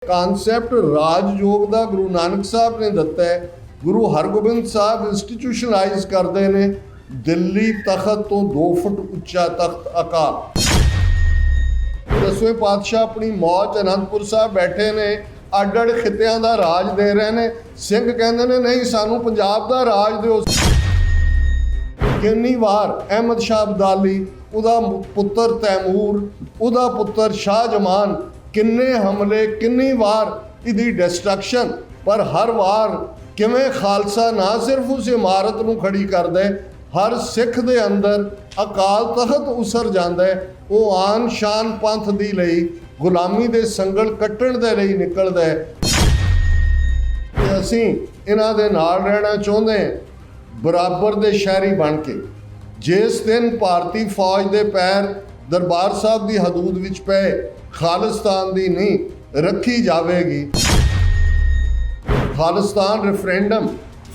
ਕਾਨਸੈਪਟ ਰਾਜਯੋਗ ਦਾ ਗੁਰੂ ਨਾਨਕ ਸਾਹਿਬ ਨੇ ਦਿੱਤਾ ਹੈ। ਗੁਰੂ ਹਰਗੋਬਿੰਦ ਸਾਹਿਬ ਇੰਸਟੀਟਿਊਸ਼ਨਲਾਈਜ਼ ਕਰਦੇ ਨੇ ਦਿੱਲੀ ਤਖਤ ਤੋਂ 2 ਫੁੱਟ ਉੱਚਾ ਤਖਤ ਅਕਾਲ। 10ਵੇਂ ਪਾਤਸ਼ਾਹ ਆਪਣੀ ਮੌਜ ਅਨੰਦਪੁਰ ਸਾਹਿਬ ਬੈਠੇ ਨੇ, ਅੱਡ-ਅੱਡ ਖਿੱਤਿਆਂ ਦਾ ਰਾਜ ਦੇ ਰਹੇ ਨੇ। ਸਿੰਘ ਕਹਿੰਦੇ ਨੇ ਨਹੀਂ, ਸਾਨੂੰ ਪੰਜਾਬ ਦਾ ਰਾਜ ਦਿਓ। ਕਿੰਨੀ ਵਾਰ ਅਹਿਮਦ ਸ਼ਾਹ ਅਬਦਾਲੀ, ਉਹਦਾ ਪੁੱਤਰ ਤੈਮੂਰ, ਉਹਦਾ ਪੁੱਤਰ ਸ਼ਾਹਜਮਾਨ, ਕਿੰਨੇ ਹਮਲੇ, ਕਿੰਨੀ ਵਾਰ ਇਹਦੀ ਡਿਸਟਰਕਸ਼ਨ, ਪਰ ਹਰ ਵਾਰ ਕਿਵੇਂ ਖਾਲਸਾ ਨਾ ਸਿਰਫ ਉਸ ਇਮਾਰਤ ਨੂੰ ਖੜੀ ਕਰਦਾ ਹੈ, ਹਰ ਸਿੱਖ ਦੇ ਅੰਦਰ ਅਕਾਲ ਤਖਤ ਉਸਰ ਜਾਂਦਾ ਹੈ। ਉਹ ਆਨ ਸ਼ਾਨ ਪੰਥ ਦੀ ਲਈ ਗੁਲਾਮੀ ਦੇ ਸੰਗਲ ਕੱਟਣ ਦੇ ਲਈ ਨਿਕਲਦਾ ਹੈ। ਤੇ ਅਸੀਂ ਇਹਨਾਂ ਦੇ ਨਾਲ ਰਹਿਣਾ ਚਾਹੁੰਦੇ ਹਾਂ, ਬਰਾਬਰ ਦੇ ਸ਼ਹਿਰੀ ਬਣ ਕੇ। ਜਿਸ ਦਿਨ ਭਾਰਤੀ ਫੌਜ ਦੇ ਪੈਰ ਦਰਬਾਰ ਸਾਹਿਬ ਦੀ ਹਦੂਦ ਵਿੱਚ ਪਏ, ਖਾਲਿਸਤਾਨ ਦੀ ਨੀਂਹ ਰੱਖੀ ਜਾਵੇਗੀ। ਖਾਲਿਸਤਾਨ ਰੈਫਰੈਂਡਮ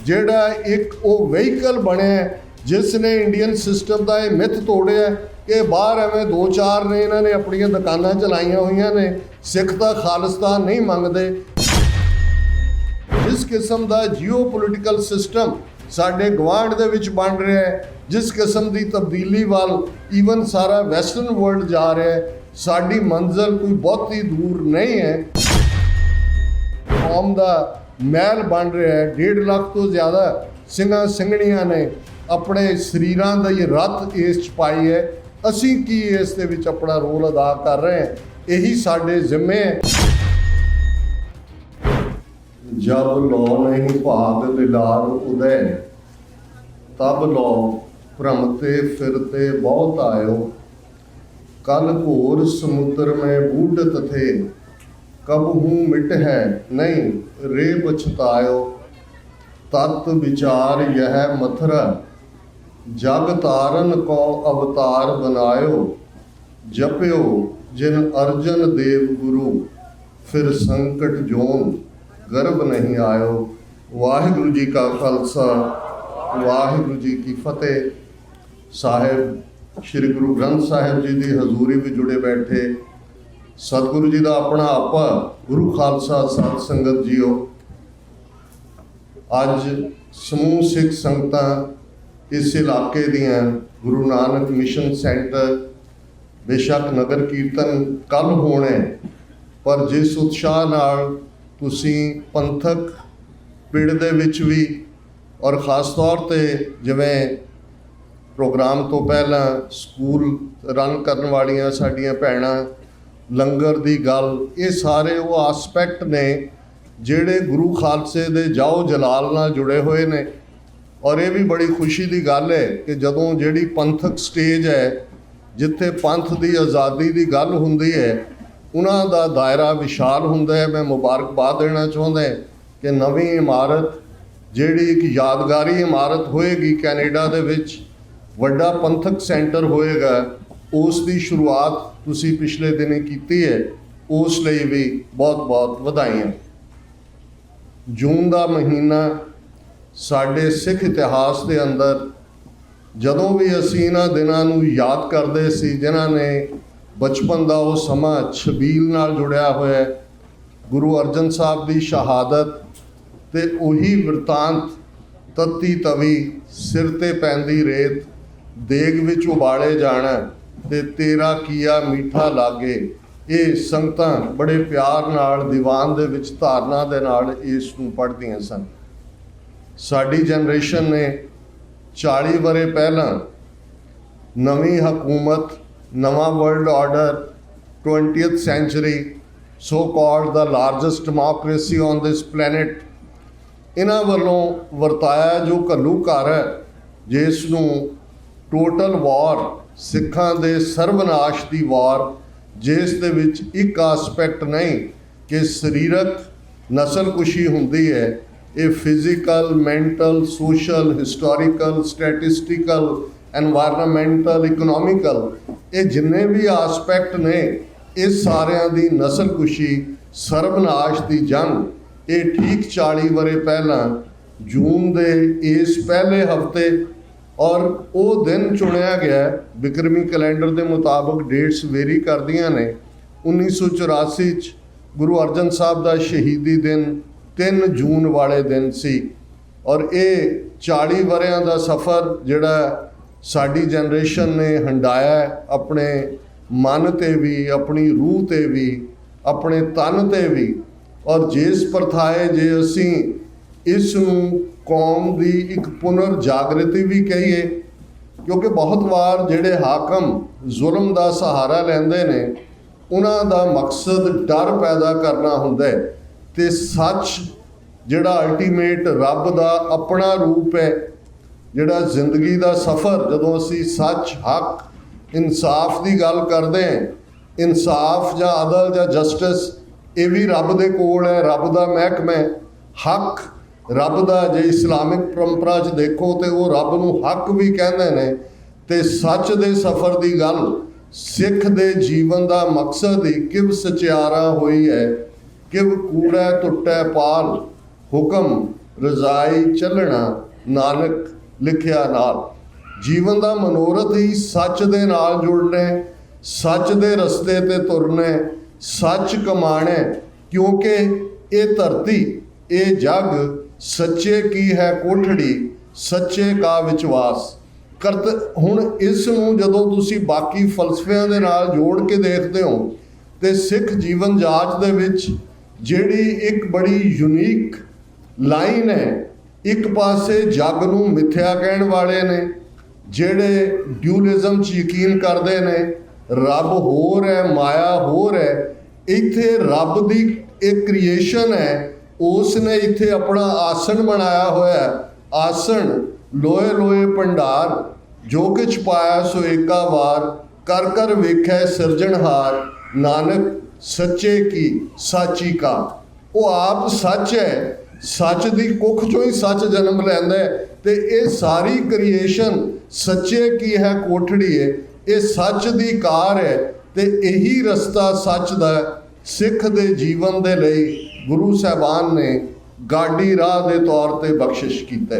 ਜਿਹੜਾ ਇੱਕ ਉਹ ਵਹੀਕਲ ਬਣਿਆ ਜਿਸ ਨੇ ਇੰਡੀਅਨ ਸਿਸਟਮ ਦਾ ਇਹ ਮਿੱਥ ਤੋੜਿਆ ਕਿ ਬਾਹਰ ਐਵੇਂ 2-4 ਨੇ ਇਹਨਾਂ ਨੇ ਆਪਣੀਆਂ ਦੁਕਾਨਾਂ ਚਲਾਈਆਂ ਹੋਈਆਂ ਨੇ, ਸਿੱਖ ਤਾਂ ਖਾਲਿਸਤਾਨ ਨਹੀਂ ਮੰਗਦੇ। ਜਿਸ ਕਿਸਮ ਦਾ ਜੀਓਪੋਲਿਟੀਕਲ ਸਿਸਟਮ ਸਾਡੇ ਗੁਆਂਢ ਦੇ ਵਿੱਚ ਬਣ ਰਿਹਾ ਹੈ, ਜਿਸ ਕਿਸਮ ਦੀ ਤਬਦੀਲੀ ਵੱਲ ਈਵਨ ਸਾਰਾ ਵੈਸਟਰਨ ਵਰਲਡ ਜਾ ਰਿਹਾ ਹੈ, ਸਾਡੀ ਮੰਜ਼ਿਲ ਕੋਈ ਬਹੁਤੀ ਦੂਰ ਨਹੀਂ ਹੈ। ਕੌਮ ਦਾ ਮਹਿਲ ਬਣ ਰਿਹਾ ਹੈ। 1.5 ਲੱਖ ਤੋਂ ਜ਼ਿਆਦਾ ਸਿੰਘਾਂ ਸਿੰਘਣੀਆਂ ਨੇ ਆਪਣੇ ਸਰੀਰਾਂ ਦਾ ਇਹ ਰੱਤ ਇਸ 'ਚ ਪਾਈ ਹੈ। ਅਸੀਂ ਕੀ ਇਸ ਦੇ ਵਿੱਚ ਆਪਣਾ ਰੋਲ ਅਦਾ ਕਰ ਰਹੇ ਹਾਂ, ਇਹੀ ਸਾਡੇ ਜ਼ਿੰਮੇ ਹੈ। ਜਬ ਲੋ ਨਹੀਂ ਭਾਗ ਲਿਲਾਰ ਉਦੈ, ਤਬ ਲੋ ਭ੍ਰਮਤੇ ਫਿਰਤੇ ਬਹੁਤ ਆਇਓ। कल घोर समुद्र में बूढ़त थे, कब हूँ मिट है नहीं रे पछतायो। तत् विचार यह मथुरा, जग तारन को अवतार बनायो। जप्यो जिन अर्जन देव गुरु, फिर संकट जोन गर्भ नहीं आयो। वाहिगुरु जी का खालसा, वाहिगुरु जी की फतेह। साहिब श्री गुरु ग्रंथ साहिब जी की हजूरी भी जुड़े बैठे सतगुरु जी का अपना आपा गुरु खालसा सत संगत जीओ। अज समूह सिख संगतां इस इलाके दियां गुरु नानक मिशन सेंटर, बेशक नगर कीर्तन कल होने, पर जिस उत्साह नाल तुसीं पंथक पिंड दे विच भी और खास तौर ते जिवें प्रोग्राम तो पहला स्कूल रन करने वालियां साडियां भैणां, लंगर दी गल, ये सारे वो आसपैक्ट ने जिहड़े गुरु खालसे दे जाओ जलाल नाल जुड़े हुए ने। और ये भी बड़ी खुशी की गल है कि जदों जिहड़ी पंथक स्टेज है जिथे पंथ की आज़ादी की गल हुंदी है, उन्हां दा दायरा विशाल हुंदा है। मैं मुबारकबाद देना चाहुंदा कि नवीं इमारत जिहड़ी एक यादगारी इमारत होएगी, कैनेडा दे विच ਵੱਡਾ ਪੰਥਕ ਸੈਂਟਰ ਹੋਏਗਾ, ਉਸ ਦੀ ਸ਼ੁਰੂਆਤ ਤੁਸੀਂ ਪਿਛਲੇ ਦਿਨੀ ਕੀਤੀ ਹੈ, ਉਸ ਲਈ ਵੀ ਬਹੁਤ-ਬਹੁਤ ਵਧਾਈਆਂ। ਜੂਨ ਦਾ ਮਹੀਨਾ ਸਾਡੇ ਸਿੱਖ ਇਤਿਹਾਸ ਦੇ ਅੰਦਰ ਜਦੋਂ ਵੀ ਅਸੀਂ ਇਹਨਾਂ ਦਿਨਾਂ ਨੂੰ ਯਾਦ ਕਰਦੇ ਸੀ ਜਿਨ੍ਹਾਂ ਨੇ ਬਚਪਨ ਦਾ ਉਹ ਸਮਾਂ ਛਬੀਲ ਨਾਲ ਜੁੜਿਆ ਹੋਇਆ ਹੈ, ਗੁਰੂ ਅਰਜਨ ਸਾਹਿਬ ਦੀ ਸ਼ਹਾਦਤ ਤੇ ਉਹੀ ਵਰਤਾਂਤ, ਤਤੀ ਤਵੀ ਸਿਰ ਤੇ ਪੈਂਦੀ ਰੇਤ, ਦੇਗ ਵਿੱਚ ਉਬਾਲੇ ਜਾਣਾ ਤੇ ਤੇਰਾ ਕੀਆ ਮੀਠਾ ਲਾਗੇ, ਇਹ ਸੰਗਤਾਂ ਬੜੇ ਪਿਆਰ ਨਾਲ ਦੀਵਾਨ ਦੇ ਵਿੱਚ ਧਾਰਨਾ ਦੇ ਨਾਲ ਇਸ ਨੂੰ ਪੜ੍ਹਦੀਆਂ ਸਨ। ਸਾਡੀ ਜਨਰੇਸ਼ਨ ਨੇ 40 ਵਰ੍ਹੇ ਪਹਿਲਾਂ ਨਵੀਂ ਹਕੂਮਤ, ਨਵਾਂ world order, 20th century, so called the largest democracy on this planet, ਇਹਨਾਂ ਵੱਲੋਂ ਵਰਤਾਇਆ ਜੋ ਘੱਲੂਘਾਰ ਹੈ, ਜਿਸ ਨੂੰ ਟੋਟਲ ਵਾਰ, ਸਿੱਖਾਂ ਦੇ ਸਰਵਨਾਸ਼ ਦੀ ਵਾਰ, ਜਿਸ ਦੇ ਵਿੱਚ ਇੱਕ ਆਸਪੈਕਟ ਨਹੀਂ ਕਿ ਸਰੀਰਕ ਨਸਲਕੁਸ਼ੀ ਹੁੰਦੀ ਹੈ, ਇਹ physical, mental, social, historical, statistical, environmental, economical, ਇਹ ਜਿੰਨੇ ਵੀ ਆਸਪੈਕਟ ਨੇ, ਇਹ ਸਾਰਿਆਂ ਦੀ ਨਸਲਕੁਸ਼ੀ, ਸਰਵਨਾਸ਼ ਦੀ ਜੰਗ, ਇਹ ਠੀਕ 40 ਵਰ੍ਹੇ ਪਹਿਲਾਂ ਜੂਨ ਦੇ ਇਸ ਪਹਿਲੇ ਹਫ਼ਤੇ, ਔਰ ਉਹ ਦਿਨ ਚੁਣਿਆ ਗਿਆ ਬਿਕਰਮੀ ਕੈਲੰਡਰ ਦੇ ਮੁਤਾਬਕ, ਡੇਟਸ ਵੇਰੀ ਕਰਦੀਆਂ ਨੇ, 1984 'ਚ ਗੁਰੂ ਅਰਜਨ ਸਾਹਿਬ ਦਾ ਸ਼ਹੀਦੀ ਦਿਨ 3 ਜੂਨ ਵਾਲੇ ਦਿਨ ਸੀ। ਔਰ ਇਹ 40 ਵਰਿਆਂ ਦਾ ਸਫ਼ਰ ਜਿਹੜਾ ਸਾਡੀ ਜਨਰੇਸ਼ਨ ਨੇ ਹੰਡਾਇਆ, ਆਪਣੇ ਮਨ 'ਤੇ ਵੀ, ਆਪਣੀ ਰੂਹ 'ਤੇ ਵੀ, ਆਪਣੇ ਤਨ 'ਤੇ ਵੀ। ਔਰ ਜਿਸ ਪ੍ਰਥਾਏ ਜੇ ਅਸੀਂ ਇਸ ਨੂੰ ਕੌਮ ਦੀ ਇੱਕ ਪੁਨਰ ਜਾਗਰਤੀ ਵੀ ਕਹੀਏ, ਕਿਉਂਕਿ ਬਹੁਤ ਵਾਰ ਜਿਹੜੇ ਹਾਕਮ ਜ਼ੁਲਮ ਦਾ ਸਹਾਰਾ ਲੈਂਦੇ ਨੇ ਉਹਨਾਂ ਦਾ ਮਕਸਦ ਡਰ ਪੈਦਾ ਕਰਨਾ ਹੁੰਦਾ ਹੈ, ਅਤੇ ਸੱਚ ਜਿਹੜਾ ਅਲਟੀਮੇਟ ਰੱਬ ਦਾ ਆਪਣਾ ਰੂਪ ਹੈ, ਜਿਹੜਾ ਜ਼ਿੰਦਗੀ ਦਾ ਸਫ਼ਰ ਜਦੋਂ ਅਸੀਂ ਸੱਚ, ਹੱਕ, ਇਨਸਾਫ ਦੀ ਗੱਲ ਕਰਦੇ ਹਾਂ, ਇਨਸਾਫ ਜਾਂ ਅਦਲ ਜਾਂ ਜਸਟਿਸ ਇਹ ਵੀ ਰੱਬ ਦੇ ਕੋਲ ਹੈ, ਰੱਬ ਦਾ ਮਹਿਕਮਾ ਹੈ। ਹੱਕ ਰੱਬ ਦਾ, ਜੇ ਇਸਲਾਮਿਕ ਪਰੰਪਰਾ 'ਚ ਦੇਖੋ ਤੇ ਉਹ ਰੱਬ ਨੂੰ ਹੱਕ ਵੀ ਕਹਿੰਦੇ ਨੇ। ਤੇ ਸੱਚ ਦੇ ਸਫ਼ਰ ਦੀ ਗੱਲ ਸਿੱਖ ਦੇ ਜੀਵਨ ਦਾ ਮਕਸਦ ਹੀ ਕਿਵ ਸਚਿਆਰਾ ਹੋਈ ਹੈ, ਕਿਵ ਕੂੜੈ ਟੁੱਟੈ ਪਾਲ, ਹੁਕਮ ਰਜ਼ਾਈ ਚੱਲਣਾ ਨਾਨਕ ਲਿਖਿਆ ਨਾਲ। ਜੀਵਨ ਦਾ ਮਨੋਰਥ ਹੀ ਸੱਚ ਦੇ ਨਾਲ ਜੁੜਨਾ, ਸੱਚ ਦੇ ਰਸਤੇ 'ਤੇ ਤੁਰਨਾ, ਸੱਚ ਕਮਾਣਾ, ਕਿਉਂਕਿ ਇਹ ਧਰਤੀ, ਇਹ ਜਗ ਸੱਚੇ ਕੀ ਹੈ ਕੋਠੜੀ, ਸੱਚੇ ਕਾ ਵਿਸ਼ਵਾਸ ਕਰਤ। ਹੁਣ ਇਸ ਨੂੰ ਜਦੋਂ ਤੁਸੀਂ ਬਾਕੀ ਫਲਸਫਿਆਂ ਦੇ ਨਾਲ ਜੋੜ ਕੇ ਦੇਖਦੇ ਹੋ ਤੇ ਸਿੱਖ ਜੀਵਨ ਜਾਚ ਦੇ ਵਿੱਚ ਜਿਹੜੀ ਇੱਕ ਬੜੀ ਯੂਨੀਕ ਲਾਈਨ ਹੈ, ਇੱਕ ਪਾਸੇ ਜੱਗ ਨੂੰ ਮਿੱਥਿਆ ਕਹਿਣ ਵਾਲੇ ਨੇ, ਜਿਹੜੇ ਡਿਊਲਿਜ਼ਮ 'ਚ ਯਕੀਨ ਕਰਦੇ ਨੇ, ਰੱਬ ਹੋਰ ਹੈ, ਮਾਇਆ ਹੋਰ ਹੈ। ਇੱਥੇ ਰੱਬ ਦੀ ਇੱਕ ਕ੍ਰੀਏਸ਼ਨ ਹੈ, ਉਸ ਨੇ ਇੱਥੇ ਆਪਣਾ ਆਸਣ ਬਣਾਇਆ ਹੋਇਆ। ਆਸਣ ਲੋਏ ਲੋਏ ਭੰਡਾਰ, ਜੋ ਕਿਛ ਪਾਇਆ ਸੋ ਏਕਾ ਵਾਰ, ਕਰ ਕਰ ਵੇਖੈ ਸਿਰਜਣਹਾਰ, ਨਾਨਕ ਸੱਚੇ ਕੀ ਸਾਚੀ ਕਾ। ਉਹ ਆਪ ਸੱਚ ਹੈ, ਸੱਚ ਦੀ ਕੁੱਖ ਚੋਂ ਹੀ ਸੱਚ ਜਨਮ ਲੈਂਦਾ ਹੈ। ਤੇ ਇਹ ਸਾਰੀ ਕ੍ਰੀਏਸ਼ਨ ਸੱਚੇ ਕੀ ਹੈ ਕੋਠੜੀ ਹੈ, ਇਹ ਸੱਚ ਦੀ ਕਾਰ ਹੈ। ਤੇ ਇਹੀ ਰਸਤਾ ਸੱਚ ਦਾ ਸਿੱਖ ਦੇ ਜੀਵਨ ਦੇ ਲਈ ਗੁਰੂ ਸਾਹਿਬਾਨ ਨੇ ਗਾਡੀ ਰਾਹ ਦੇ ਤੌਰ 'ਤੇ ਬਖਸ਼ਿਸ਼ ਕੀਤਾ।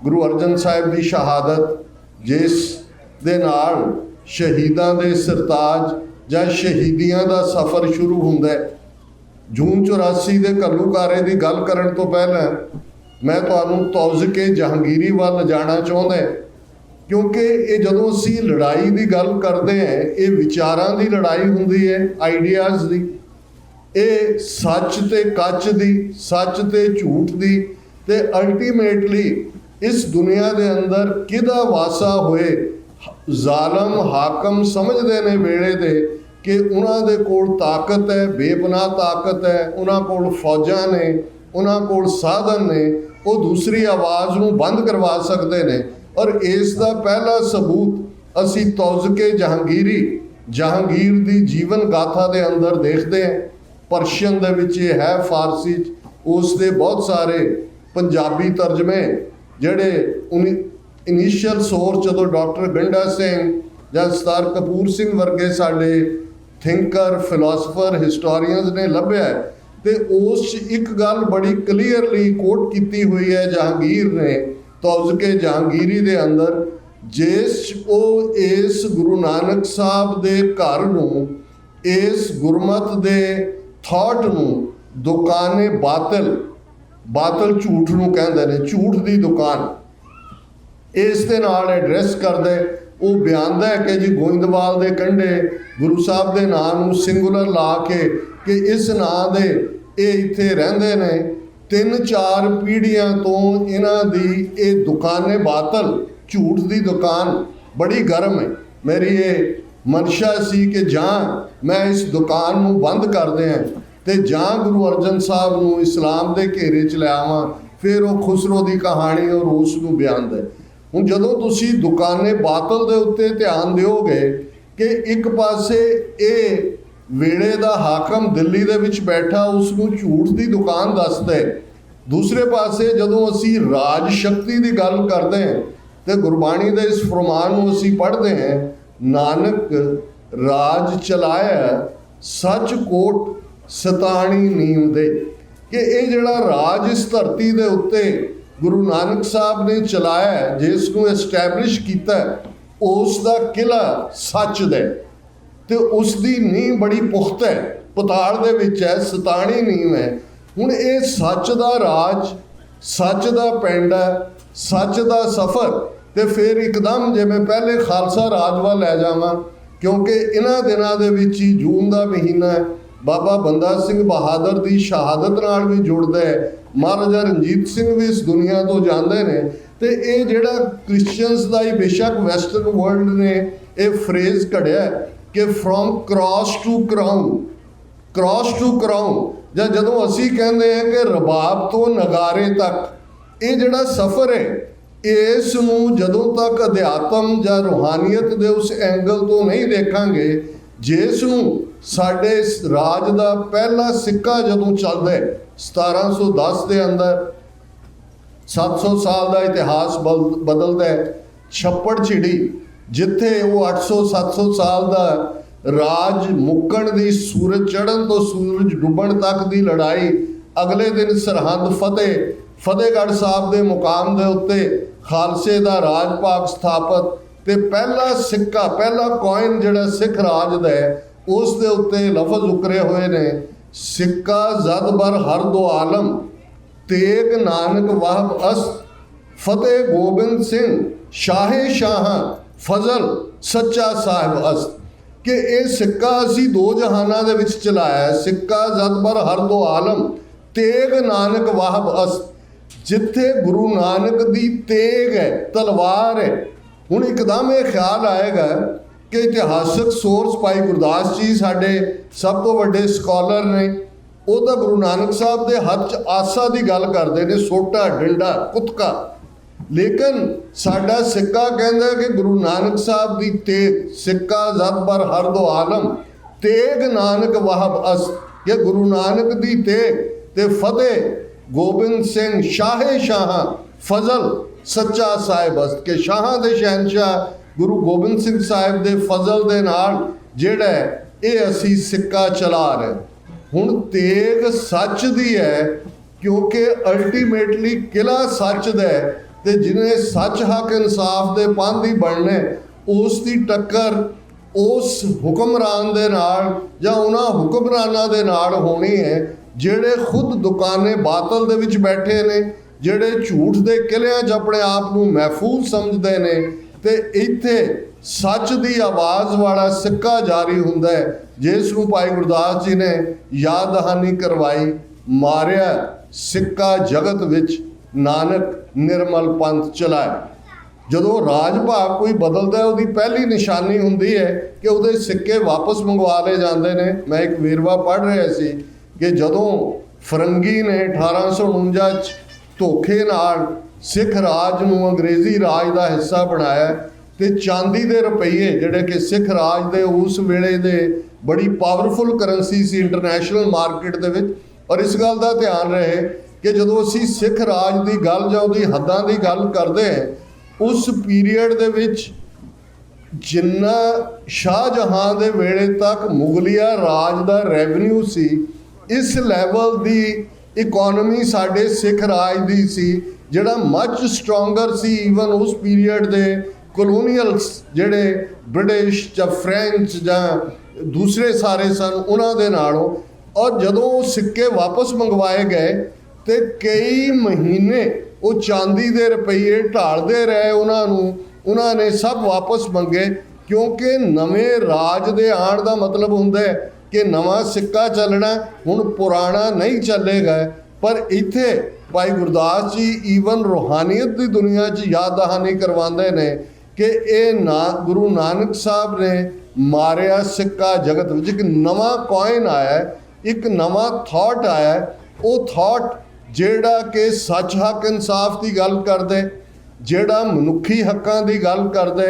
ਗੁਰੂ ਅਰਜਨ ਸਾਹਿਬ ਦੀ ਸ਼ਹਾਦਤ, ਜਿਸ ਦੇ ਨਾਲ ਸ਼ਹੀਦਾਂ ਦੇ ਸਰਤਾਜ ਜਾਂ ਸ਼ਹੀਦੀਆਂ ਦਾ ਸਫ਼ਰ ਸ਼ੁਰੂ ਹੁੰਦਾ ਹੈ। ਜੂਨ 84 ਦੇ ਘੱਲੂਘਾਰੇ ਦੀ ਗੱਲ ਕਰਨ ਤੋਂ ਪਹਿਲਾਂ ਮੈਂ ਤੁਹਾਨੂੰ ਤੌਜ਼ਕੇ ਜਹਾਂਗੀਰੀ ਵੱਲ ਜਾਣਾ ਚਾਹੁੰਦਾ, ਕਿਉਂਕਿ ਇਹ ਜਦੋਂ ਅਸੀਂ ਲੜਾਈ ਦੀ ਗੱਲ ਕਰਦੇ ਹਾਂ, ਇਹ ਵਿਚਾਰਾਂ ਦੀ ਲੜਾਈ ਹੁੰਦੀ ਹੈ, ਆਈਡੀਆਜ਼ ਦੀ। ਇਹ ਸੱਚ ਤੇ ਕੱਚ ਦੀ, ਸੱਚ ਤੇ ਝੂਠ ਦੀ, ਤੇ ਅਲਟੀਮੇਟਲੀ ਇਸ ਦੁਨੀਆ ਦੇ ਅੰਦਰ ਕਿਹਦਾ ਵਾਸਾ ਹੋਏ। ਜ਼ਾਲਮ ਹਾਕਮ ਸਮਝਦੇ ਨੇ ਵੇਲੇ ਦੇ ਕਿ ਉਹਨਾਂ ਦੇ ਕੋਲ ਤਾਕਤ ਹੈ, ਬੇਪਨਾਹ ਤਾਕਤ ਹੈ, ਉਹਨਾਂ ਕੋਲ ਫੌਜਾਂ ਨੇ, ਉਹਨਾਂ ਕੋਲ ਸਾਧਨ ਨੇ, ਉਹ ਦੂਸਰੀ ਆਵਾਜ਼ ਨੂੰ ਬੰਦ ਕਰਵਾ ਸਕਦੇ ਨੇ। ਔਰ ਇਸ ਦਾ ਪਹਿਲਾ ਸਬੂਤ ਅਸੀਂ ਤੌਜ਼ਕੇ ਜਹਾਂਗੀਰੀ, ਜਹਾਂਗੀਰ ਦੀ ਜੀਵਨ ਗਾਥਾ ਦੇ ਅੰਦਰ ਦੇਖਦੇ ਹਾਂ। ਪਰਸ਼ੀਅਨ ਦੇ ਵਿੱਚ ਇਹ ਹੈ, ਫਾਰਸੀ 'ਚ ਉਸ ਦੇ ਬਹੁਤ ਸਾਰੇ ਪੰਜਾਬੀ ਤਰਜਮੇ, ਜਿਹੜੇ ਇਨੀਸ਼ੀਅਲ ਸੋਰਸ ਜਦੋਂ ਡਾਕਟਰ ਗੰਡਾ ਸਿੰਘ ਜਾਂ ਸਰਦਾਰ ਕਪੂਰ ਸਿੰਘ ਵਰਗੇ ਸਾਡੇ ਥਿੰਕਰ, ਫਿਲਾਸਫਰ, ਹਿਸਟੋਰੀਅਨਸ ਨੇ ਲੱਭਿਆ, ਤੇ ਉਸ 'ਚ ਇੱਕ ਗੱਲ ਬੜੀ ਕਲੀਅਰਲੀ ਕੋਟ ਕੀਤੀ ਹੋਈ ਹੈ ਜਹਾਂਗੀਰ ਨੇ ਤੌਜ਼ਕੇ ਜਹਾਂਗੀਰੀ ਦੇ ਅੰਦਰ, ਜਿਸ ਉਹ ਇਸ ਗੁਰੂ ਨਾਨਕ ਸਾਹਿਬ ਦੇ ਘਰ ਨੂੰ, ਇਸ ਗੁਰਮਤ ਦੇ ਥਾਟ ਨੂੰ ਦੁਕਾਨੇ ਬਾਤਲ, ਬਾਤਲ ਝੂਠ ਨੂੰ ਕਹਿੰਦੇ ਨੇ, ਝੂਠ ਦੀ ਦੁਕਾਨ, ਇਸ ਦੇ ਨਾਲ ਐਡਰੈਸ ਕਰਦੇ। ਉਹ ਬਿਆਨਦਾ ਹੈ ਕਿ ਜੀ ਗੋਇੰਦਵਾਲ ਦੇ ਕੰਢੇ ਗੁਰੂ ਸਾਹਿਬ ਦੇ ਨਾਂ ਨੂੰ ਸਿੰਗੂਲਰ ਲਾ ਕੇ ਕਿ ਇਸ ਨਾਂ ਦੇ ਇਹ ਇੱਥੇ ਰਹਿੰਦੇ ਨੇ, 3-4 ਪੀੜ੍ਹੀਆਂ ਤੋਂ ਇਹਨਾਂ ਦੀ ਇਹ ਦੁਕਾਨੇ ਬਾਤਲ, ਝੂਠ ਦੀ ਦੁਕਾਨ ਬੜੀ ਗਰਮ ਹੈ। ਮੇਰੀ ਇਹ ਮਨਸ਼ਾ ਸੀ ਕਿ ਜਾਂ ਮੈਂ ਇਸ ਦੁਕਾਨ ਨੂੰ ਬੰਦ ਕਰ ਦਿਆਂ ਤੇ ਜਾਂ ਗੁਰੂ ਅਰਜਨ ਸਾਹਿਬ ਨੂੰ ਇਸਲਾਮ ਦੇ ਘੇਰੇ 'ਚ ਲਿਆਵਾਂ। ਫਿਰ ਉਹ ਖੁਸਰੋ ਦੀ ਕਹਾਣੀ ਔਰ ਉਸ ਨੂੰ ਬਿਆਨਦਾ। ਹੁਣ ਜਦੋਂ ਤੁਸੀਂ ਦੁਕਾਨੇ ਬਾਤਲ ਦੇ ਉੱਤੇ ਧਿਆਨ ਦਿਓਗੇ ਕਿ ਇੱਕ ਪਾਸੇ ਇਹ ਵੇਲੇ ਦਾ ਹਾਕਮ ਦਿੱਲੀ ਦੇ ਵਿੱਚ ਬੈਠਾ ਉਸ ਨੂੰ ਝੂਠ ਦੀ ਦੁਕਾਨ ਦੱਸਦਾ ਹੈ, ਦੂਸਰੇ ਪਾਸੇ ਜਦੋਂ ਅਸੀਂ ਰਾਜ ਸ਼ਕਤੀ ਦੀ ਗੱਲ ਕਰਦੇ ਹਾਂ ਤੇ ਗੁਰਬਾਣੀ ਦੇ ਇਸ ਫਰਮਾਨ ਨੂੰ ਅਸੀਂ ਪੜ੍ਹਦੇ ਹਾਂ, ਨਾਨਕ ਰਾਜ ਚਲਾਇਆ ਸੱਚ ਕੋਟ ਸਤਾਣੀ ਨੀਮ ਦੇ, ਕਿ ਇਹ ਜਿਹੜਾ ਰਾਜ ਇਸ ਧਰਤੀ ਦੇ ਉੱਤੇ ਗੁਰੂ ਨਾਨਕ ਸਾਹਿਬ ਨੇ ਚਲਾਇਆ, ਜਿਸ ਨੂੰ ਐਸਟੈਬਲਿਸ਼ ਕੀਤਾ, ਉਸ ਦਾ ਕਿਲਾ ਸੱਚ ਦਾ, ਤੇ ਉਸ ਦੀ ਨੀਂਹ ਬੜੀ ਪੁਖਤਾ ਹੈ। ਪਤਾਲ ਦੇ ਵਿੱਚ ਹੈ, ਸਤਾਣੀ ਨੀਂਵ ਹੈ। ਹੁਣ ਇਹ ਸੱਚ ਦਾ ਰਾਜ, ਸੱਚ ਦਾ ਪਿੰਡ ਹੈ, ਸੱਚ ਦਾ ਸਫ਼ਰ। ਤੇ ਫਿਰ ਇੱਕਦਮ ਜਿਵੇਂ ਪਹਿਲੇ ਖਾਲਸਾ ਰਾਜ ਵੱਲ ਲੈ ਜਾਵਾਂ, ਕਿਉਂਕਿ ਇਹਨਾਂ ਦਿਨਾਂ ਦੇ ਵਿੱਚ ਹੀ ਜੂਨ ਦਾ ਮਹੀਨਾ ਹੈ, ਬਾਬਾ ਬੰਦਾ ਸਿੰਘ ਬਹਾਦਰ ਦੀ ਸ਼ਹਾਦਤ ਨਾਲ ਵੀ ਜੁੜਦਾ ਹੈ। ਮਹਾਰਾਜਾ ਰਣਜੀਤ ਸਿੰਘ ਵੀ ਇਸ ਦੁਨੀਆ ਤੋਂ ਜਾਂਦੇ ਨੇ। ਤੇ ਇਹ ਜਿਹੜਾ ਕ੍ਰਿਸਚੀਅਨਸ ਦਾ ਹੀ, ਬੇਸ਼ੱਕ ਵੈਸਟਰਨ ਵਰਲਡ ਨੇ ਇਹ ਫਰੇਜ਼ ਘੜਿਆ ਕਿ from cross to crown, cross to crown, ਜਾਂ ਜਦੋਂ ਅਸੀਂ ਕਹਿੰਦੇ ਹਾਂ ਕਿ ਰਬਾਬ ਤੋਂ ਨਗਾਰੇ ਤੱਕ, ਇਹ ਜਿਹੜਾ ਸਫ਼ਰ ਹੈ, ਇਸ ਨੂੰ ਜਦੋਂ ਤੱਕ ਅਧਿਆਤਮ ਜਾਂ ਰੂਹਾਨੀਅਤ ਦੇ ਉਸ ਐਂਗਲ ਤੋਂ ਨਹੀਂ ਦੇਖਾਂਗੇ, ਜਿਸ ਨੂੰ ਸਾਡੇ ਇਸ ਰਾਜ ਦਾ ਪਹਿਲਾ ਸਿੱਕਾ ਜਦੋਂ ਚੱਲਦਾ ਹੈ 1710 ਦੇ ਅੰਦਰ, 700 ਸਾਲ ਦਾ ਇਤਿਹਾਸ ਬਦਲਦਾ ਹੈ। ਛੱਪੜ ਝਿੜੀ, ਜਿੱਥੇ ਉਹ 800-700 ਸਾਲ ਦਾ ਰਾਜ ਮੁੱਕਣ ਦੀ, ਸੂਰਜ ਚੜ੍ਹਨ ਤੋਂ ਸੂਰਜ ਡੁੱਬਣ ਤੱਕ ਦੀ ਲੜਾਈ, ਅਗਲੇ ਦਿਨ ਸਰਹੰਦ ਫਤਿਹਗੜ੍ਹ ਸਾਹਿਬ ਦੇ ਮੁਕਾਮ ਦੇ ਉੱਤੇ ਖਾਲਸੇ ਦਾ ਰਾਜ ਭਾਗ ਸਥਾਪਿਤ। ਤੇ ਪਹਿਲਾ ਸਿੱਕਾ, ਪਹਿਲਾ ਕੋਇਨ ਜਿਹੜਾ ਸਿੱਖ ਰਾਜ ਦਾ ਹੈ, ਉਸ ਦੇ ਉੱਤੇ ਲਫ਼ਜ਼ ਉਕਰੇ ਹੋਏ ਨੇ, ਸਿੱਕਾ ਜ਼ਦ ਬਰ ਹਰ ਦੋ ਆਲਮ, ਤੇਗ ਨਾਨਕ ਵਾਹਬ ਅਸਤ, ਫਤਿਹ ਗੋਬਿੰਦ ਸਿੰਘ ਸ਼ਾਹੇ ਸ਼ਾਹਾਂ, ਫਜ਼ਲ ਸੱਚਾ ਸਾਹਿਬ ਅਸਤ। ਕਿ ਇਹ ਸਿੱਕਾ ਅਸੀਂ ਦੋ ਜਹਾਨਾਂ ਦੇ ਵਿੱਚ ਚਲਾਇਆ। ਸਿੱਕਾ ਜ਼ਦ ਬਰ ਹਰ ਦੋ ਆਲਮ, ਤੇਗ ਨਾਨਕ ਵਾਹਬ ਅਸਤ, ਜਿੱਥੇ ਗੁਰੂ ਨਾਨਕ ਦੀ ਤੇਗ ਹੈ, ਤਲਵਾਰ ਹੈ। ਹੁਣ ਇੱਕਦਮ ਇਹ ਖਿਆਲ ਆਏਗਾ ਕਿ ਇਤਿਹਾਸਕ ਸੋਰਸ ਭਾਈ ਗੁਰਦਾਸ ਜੀ ਸਾਡੇ ਸਭ ਤੋਂ ਵੱਡੇ ਸਕਾਲਰ ਨੇ, ਉਹ ਤਾਂ ਗੁਰੂ ਨਾਨਕ ਸਾਹਿਬ ਦੇ ਹੱਥ 'ਚ ਆਸਾ ਦੀ ਗੱਲ ਕਰਦੇ ਨੇ, ਸੋਟਾ, ਡੰਡਾ, ਕੁਤਕਾ। ਲੇਕਿਨ ਸਾਡਾ ਸਿੱਕਾ ਕਹਿੰਦਾ ਕਿ ਗੁਰੂ ਨਾਨਕ ਸਾਹਿਬ ਦੀ ਤੇਗ, ਸਿੱਕਾ ਜ਼ਦ ਬਰ ਹਰ ਦੋ ਆਲਮ, ਤੇਗ ਨਾਨਕ ਵਾਹਬ ਅਸ, ਕਿ ਗੁਰੂ ਨਾਨਕ ਦੀ ਤੇਗ ਤੇ ਫਤਿਹ ਗੋਬਿੰਦ ਸਿੰਘ ਸ਼ਾਹੇ ਸ਼ਾਹਾਂ, ਫਜ਼ਲ ਸੱਚਾ ਸਾਹਿਬ ਅਸਤ, ਕਿ ਸ਼ਾਹਾਂ ਦੇ ਸ਼ਹਿਨਸ਼ਾਹ ਗੁਰੂ ਗੋਬਿੰਦ ਸਿੰਘ ਸਾਹਿਬ ਦੇ ਫਜ਼ਲ ਦੇ ਨਾਲ ਜਿਹੜਾ ਇਹ ਅਸੀਂ ਸਿੱਕਾ ਚਲਾ ਰਹੇ। ਹੁਣ ਤੇਗ ਸੱਚ ਦੀ ਹੈ, ਕਿਉਂਕਿ ਅਲਟੀਮੇਟਲੀ ਕਿਲਾ ਸੱਚ ਦਾ ਹੈ, ਤੇ ਜਿਹਨੇ ਸੱਚ ਹੱਕ ਇਨਸਾਫ ਦੇ ਪੰਥ ਹੀ ਬਣਨੇ, ਉਸ ਦੀ ਟੱਕਰ ਉਸ ਹੁਕਮਰਾਨ ਦੇ ਨਾਲ ਜਾਂ ਉਹਨਾਂ ਹੁਕਮਰਾਨਾਂ ਦੇ ਨਾਲ ਹੋਣੀ ਹੈ ਜਿਹੜੇ ਖੁਦ ਦੁਕਾਨੇ ਬਾਤਲ ਦੇ ਵਿੱਚ ਬੈਠੇ ਨੇ, ਜਿਹੜੇ ਝੂਠ ਦੇ ਕਿਲਿਆਂ 'ਚ ਆਪਣੇ ਆਪ ਨੂੰ ਮਹਿਫੂਜ਼ ਸਮਝਦੇ ਨੇ। ਤੇ ਇੱਥੇ ਸੱਚ ਦੀ ਆਵਾਜ਼ ਵਾਲਾ ਸਿੱਕਾ ਜਾਰੀ ਹੁੰਦਾ ਹੈ, ਜਿਸ ਨੂੰ ਭਾਈ ਗੁਰਦਾਸ ਜੀ ਨੇ ਯਾਦ ਦਹਾਨੀ ਕਰਵਾਈ, ਮਾਰਿਆ ਸਿੱਕਾ ਜਗਤ ਵਿੱਚ ਨਾਨਕ ਨਿਰਮਲ ਪੰਥ ਚਲਾਇਆ। ਜਦੋਂ ਰਾਜ ਭਾਗ ਕੋਈ ਬਦਲਦਾ, ਉਹਦੀ ਪਹਿਲੀ ਨਿਸ਼ਾਨੀ ਹੁੰਦੀ ਹੈ ਕਿ ਉਹਦੇ ਸਿੱਕੇ ਵਾਪਸ ਮੰਗਵਾ ਲਏ ਜਾਂਦੇ ਨੇ। ਮੈਂ ਇੱਕ ਵੇਰਵਾ ਪੜ੍ਹ ਰਿਹਾ ਸੀ ਕਿ ਜਦੋਂ ਫਰੰਗੀ ਨੇ 1849 'ਚ ਧੋਖੇ ਨਾਲ ਸਿੱਖ ਰਾਜ ਨੂੰ ਅੰਗਰੇਜ਼ੀ ਰਾਜ ਦਾ ਹਿੱਸਾ ਬਣਾਇਆ, ਤੇ ਚਾਂਦੀ ਦੇ ਰੁਪਈਏ ਜਿਹੜੇ ਕਿ ਸਿੱਖ ਰਾਜ ਦੇ ਉਸ ਵੇਲੇ ਦੇ ਬੜੀ ਪਾਵਰਫੁਲ ਕਰੰਸੀ ਸੀ ਇੰਟਰਨੈਸ਼ਨਲ ਮਾਰਕੀਟ ਦੇ ਵਿੱਚ। ਔਰ ਇਸ ਗੱਲ ਦਾ ਧਿਆਨ ਰਹੇ ਕਿ ਜਦੋਂ ਅਸੀਂ ਸਿੱਖ ਰਾਜ ਦੀ ਗੱਲ ਜਾਂ ਉਹਦੀ ਹੱਦਾਂ ਦੀ ਗੱਲ ਕਰਦੇ ਹਾਂ, ਉਸ ਪੀਰੀਅਡ ਦੇ ਵਿੱਚ ਜਿੰਨਾ ਸ਼ਾਹਜਹਾਂ ਦੇ ਵੇਲੇ ਤੱਕ ਮੁਗਲਿਆ ਰਾਜ ਦਾ ਰੈਵਨਿਊ ਸੀ, ਇਸ ਲੈਵਲ ਦੀ ਇਕੋਨਮੀ ਸਾਡੇ ਸਿੱਖ ਰਾਜ ਦੀ ਸੀ, ਜਿਹੜਾ ਮੱਚ ਸਟਰੋਂਗਰ ਸੀ ਈਵਨ ਉਸ ਪੀਰੀਅਡ ਦੇ ਕਲੋਨੀਅਲਸ ਜਿਹੜੇ ਬ੍ਰਿਟਿਸ਼ ਜਾਂ ਫ੍ਰੈਂਚ ਜਾਂ ਦੂਸਰੇ ਸਾਰੇ ਸਨ ਉਹਨਾਂ ਦੇ ਨਾਲੋਂ। ਔਰ ਜਦੋਂ ਉਹ ਸਿੱਕੇ ਵਾਪਸ ਮੰਗਵਾਏ ਗਏ ਤੇ ਕਈ ਮਹੀਨੇ ਉਹ ਚਾਂਦੀ ਦੇ ਰੁਪਈਏ ਢਾਲਦੇ ਰਹੇ ਉਹਨਾਂ ਨੂੰ, ਉਹਨਾਂ ਨੇ ਸਭ ਵਾਪਸ ਮੰਗੇ, ਕਿਉਂਕਿ ਨਵੇਂ ਰਾਜ ਦੇ ਆਉਣ ਦਾ ਮਤਲਬ ਹੁੰਦਾ ਹੈ ਕਿ ਨਵਾਂ ਸਿੱਕਾ ਚੱਲਣਾ, ਹੁਣ ਪੁਰਾਣਾ ਨਹੀਂ ਚੱਲੇਗਾ। ਪਰ ਇੱਥੇ ਭਾਈ ਗੁਰਦਾਸ ਜੀ ਈਵਨ ਰੂਹਾਨੀਅਤ ਦੀ ਦੁਨੀਆ 'ਚ ਯਾਦ ਦਹਾਨੀ ਕਰਵਾਉਂਦੇ ਨੇ ਕਿ ਇਹ ਗੁਰੂ ਨਾਨਕ ਸਾਹਿਬ ਨੇ ਮਾਰਿਆ ਸਿੱਕਾ ਜਗਤ ਵਿੱਚ। ਇੱਕ ਨਵਾਂ ਕੋਇਨ ਆਇਆ, ਇੱਕ ਨਵਾਂ ਥਾਟ ਆਇਆ, ਉਹ ਥਾਟ ਜਿਹੜਾ ਕਿ ਸੱਚ ਹੱਕ ਇਨਸਾਫ ਦੀ ਗੱਲ ਕਰਦੇ, ਜਿਹੜਾ ਮਨੁੱਖੀ ਹੱਕਾਂ ਦੀ ਗੱਲ ਕਰਦੇ,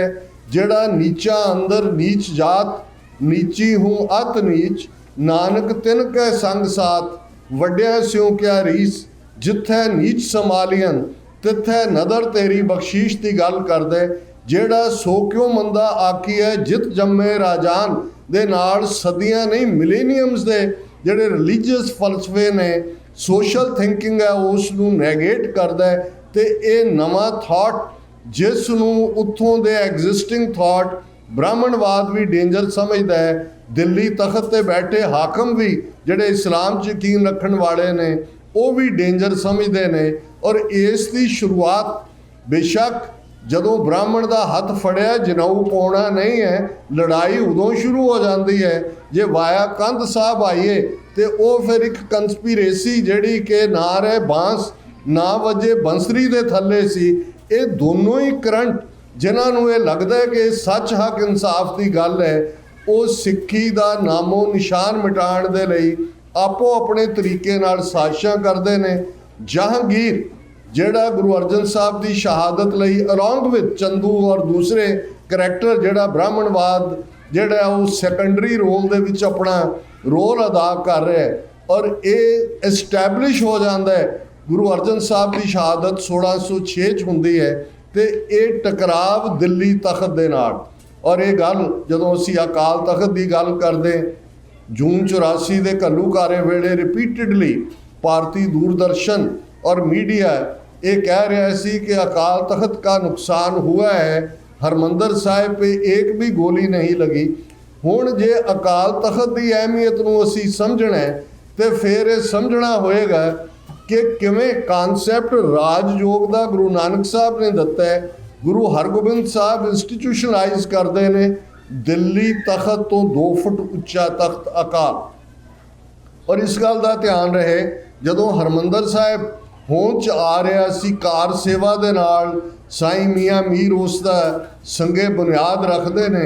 ਜਿਹੜਾ ਨੀਚਾ ਅੰਦਰ ਨੀਚ ਜਾਤ, ਨੀਚੀ ਹੂੰ ਅਤ ਨੀਚ, ਨਾਨਕ ਤਿਨ ਕੈ ਸੰਗ ਸਾਥ, ਵੱਡਿਆ ਸਿਉ ਕਿਆ ਰੀਸ, ਜਿੱਥੇ ਨੀਚ ਸਮਾਲੀਅਨ ਤਿੱਥੇ ਨਦਰ ਤੇਰੀ ਬਖਸ਼ੀਸ਼ ਦੀ ਗੱਲ ਕਰਦੇ, ਜਿਹੜਾ ਸੋ ਕਿਉਂ ਮੰਦਾ ਆਖੀ ਹੈ ਜਿਤ ਜੰਮੇ ਰਾਜਾਨ ਦੇ ਨਾਲ ਸਦੀਆਂ ਨਹੀਂ ਮਿਲੇਨੀਅਮਸ ਦੇ ਜਿਹੜੇ ਰਿਲੀਜੀਅਸ ਫਲਸਫੇ ਨੇ, ਸੋਸ਼ਲ ਥਿੰਕਿੰਗ ਹੈ, ਉਸ ਨੂੰ ਨੈਗੇਟ ਕਰਦਾ ਹੈ। ਤੇ ਇਹ ਨਵਾਂ ਥਾਟ ਜਿਸ ਨੂੰ ਉੱਥੋਂ ਦੇ ਐਗਜ਼ਿਸਟਿੰਗ ਥਾਟ ਬ੍ਰਾਹਮਣਵਾਦ ਵੀ ਡੇਂਜਰ ਸਮਝਦਾ ਹੈ, ਦਿੱਲੀ ਤਖਤ ਤੇ ਬੈਠੇ ਹਾਕਮ ਵੀ ਜਿਹੜੇ ਇਸਲਾਮ 'ਚ ਯਕੀਨ ਰੱਖਣ ਵਾਲੇ ਨੇ ਉਹ ਵੀ ਡੇਂਜਰ ਸਮਝਦੇ ਨੇ। ਔਰ ਇਸ ਦੀ ਸ਼ੁਰੂਆਤ ਬੇਸ਼ੱਕ ਜਦੋਂ ਬ੍ਰਾਹਮਣ ਦਾ ਹੱਥ ਫੜਿਆ ਜਨੇਊ ਪਾਉਣਾ ਨਹੀਂ ਹੈ, ਲੜਾਈ ਉਦੋਂ ਸ਼ੁਰੂ ਹੋ ਜਾਂਦੀ ਹੈ ਜੇ ਵਾਇਆ ਕੰਧ ਸਾਹਿਬ ਆਈਏ ਤੇ ਉਹ ਫਿਰ ਇੱਕ ਕੰਸਪੀਰੇਸੀ ਜਿਹੜੀ ਕਿ ਨਾ ਰਹੇ ਬਾਂਸ ਨਾ ਵਜੇ ਬੰਸਰੀ ਦੇ ਥੱਲੇ ਸੀ। ਇਹ ਦੋਨੋਂ ਹੀ ਕਰੰਟ ਜਿਨ੍ਹਾਂ ਨੂੰ ਇਹ ਲੱਗਦਾ ਹੈ ਕਿ ਸੱਚ ਹੱਕ ਇਨਸਾਫ ਦੀ ਗੱਲ ਹੈ, ਉਹ ਸਿੱਖੀ ਦਾ ਨਾਮੋ ਨਿਸ਼ਾਨ ਮਿਟਾਉਣ ਦੇ ਲਈ ਆਪੋ ਆਪਣੇ ਤਰੀਕੇ ਨਾਲ ਸਾਜ਼ਿਸ਼ਾਂ ਕਰਦੇ ਨੇ। ਜਹਾਂਗੀਰ ਜਿਹੜਾ ਗੁਰੂ ਅਰਜਨ ਸਾਹਿਬ ਦੀ ਸ਼ਹਾਦਤ ਲਈ ਅਲੌਂਗ ਵਿਦ ਚੰਦੂ ਔਰ ਦੂਸਰੇ ਕਰੈਕਟਰ ਜਿਹੜਾ ਬ੍ਰਾਹਮਣਵਾਦ ਜਿਹੜਾ ਉਹ ਸੈਕੰਡਰੀ ਰੋਲ ਦੇ ਵਿੱਚ ਆਪਣਾ ਰੋਲ ਅਦਾ ਕਰ ਰਿਹਾ ਹੈ ਔਰ ਇਹ ਐਸਟੈਬਲਿਸ਼ ਹੋ ਜਾਂਦਾ ਹੈ। ਗੁਰੂ ਅਰਜਨ ਸਾਹਿਬ ਦੀ ਸ਼ਹਾਦਤ 1606 'ਚ ਹੁੰਦੀ ਹੈ ਤੇ ਇਹ ਟਕਰਾਵ ਦਿੱਲੀ ਤਖਤ ਦੇ ਨਾਲ। ਔਰ ਇਹ ਗੱਲ ਜਦੋਂ ਅਸੀਂ ਅਕਾਲ ਤਖਤ ਦੀ ਗੱਲ ਕਰਦੇ, ਜੂਨ 84 ਦੇ ਘੱਲੂਘਾਰੇ ਵੇਲੇ ਰਿਪੀਟਡਲੀ ਭਾਰਤੀ ਦੂਰਦਰਸ਼ਨ और मीडिया ये कह रहा सी कि अकाल तख्त का नुकसान हुआ है, हरमंदर साहिब पे एक भी गोली नहीं लगी। हुण जे अकाल तख्त की अहमियत नूं असीं समझना है तो फिर ये समझना होएगा कि किवें कानसैप्ट राजयोग का गुरु नानक साहब ने दिता है। गुरु हरगोबिंद साहब इंस्टीट्यूशनलाइज करते हैं दिल्ली तख्त तो 2 फुट उच्चा तख्त अकाल। और इस गल का ध्यान रहे जदों हरमंदर साहिब ਹੋਂਦ 'ਚ ਆ ਰਿਹਾ ਸੀ ਕਾਰ ਸੇਵਾ ਦੇ ਨਾਲ, ਸਾਈਂ ਮੀਆਂ ਮੀਰ ਉਸ ਦਾ ਸੰਗੇ ਬੁਨਿਆਦ ਰੱਖਦੇ ਨੇ।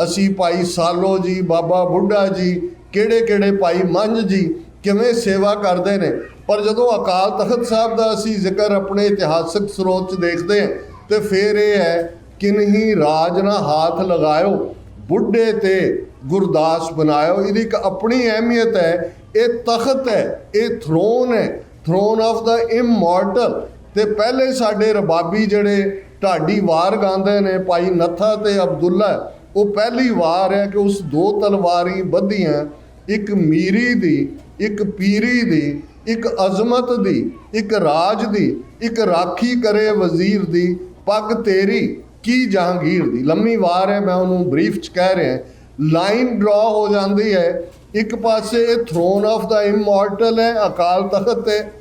ਅਸੀਂ ਭਾਈ ਸਾਲੋ ਜੀ, ਬਾਬਾ ਬੁੱਢਾ ਜੀ, ਕਿਹੜੇ ਭਾਈ ਮੰਝ ਜੀ ਕਿਵੇਂ ਸੇਵਾ ਕਰਦੇ ਨੇ। ਪਰ ਜਦੋਂ ਅਕਾਲ ਤਖਤ ਸਾਹਿਬ ਦਾ ਅਸੀਂ ਜ਼ਿਕਰ ਆਪਣੇ ਇਤਿਹਾਸਕ ਸਰੋਤ 'ਚ ਦੇਖਦੇ ਹਾਂ ਤੇ ਫਿਰ ਇਹ ਹੈ ਕਿਨਹੀ ਰਾਜ ਨਾ ਹਾਥ ਲਗਾਇਓ, ਬੁੱਢੇ ਤੇ ਗੁਰਦਾਸ ਬਣਾਇਓ। ਇਹਦੀ ਇੱਕ ਆਪਣੀ ਅਹਿਮੀਅਤ ਹੈ। ਇਹ ਤਖਤ ਹੈ, ਇਹ ਥਰੋਨ ਹੈ, ਥਰੋਨ ਆਫ ਦਾ ਇਮੋਰਟਲ। ਤੇ ਪਹਿਲੇ ਸਾਡੇ ਰਬਾਬੀ ਜਿਹੜੇ ਢਾਡੀ ਵਾਰ ਗਾਉਂਦੇ ਨੇ ਭਾਈ ਨੱਥਾ ਤੇ ਅਬਦੁੱਲਾ, ਉਹ ਪਹਿਲੀ ਵਾਰ ਹੈ ਕਿ ਉਸ 2 ਤਲਵਾਰੀ ਬੱਧੀਆਂ, ਇੱਕ ਮੀਰੀ ਦੀ, ਇੱਕ ਪੀਰੀ ਦੀ, ਇੱਕ ਅਜ਼ਮਤ ਦੀ, ਇੱਕ ਰਾਜ ਦੀ, ਇੱਕ ਰਾਖੀ ਕਰੇ ਵਜ਼ੀਰ ਦੀ, ਪੱਗ ਤੇਰੀ ਕੀ ਜਹਾਂਗੀਰ ਦੀ। ਲੰਮੀ ਵਾਰ ਹੈ, ਮੈਂ ਉਹਨੂੰ ਬਰੀਫ 'ਚ ਕਹਿ ਰਿਹਾ। ਲਾਈਨ ਡਰਾ ਹੋ ਜਾਂਦੀ ਹੈ, ਇੱਕ ਪਾਸੇ ਇਹ ਥਰੋਨ ਆਫ ਦਾ ਇਮੋਰਟਲ ਹੈ ਅਕਾਲ ਤਖਤ ਹੈ,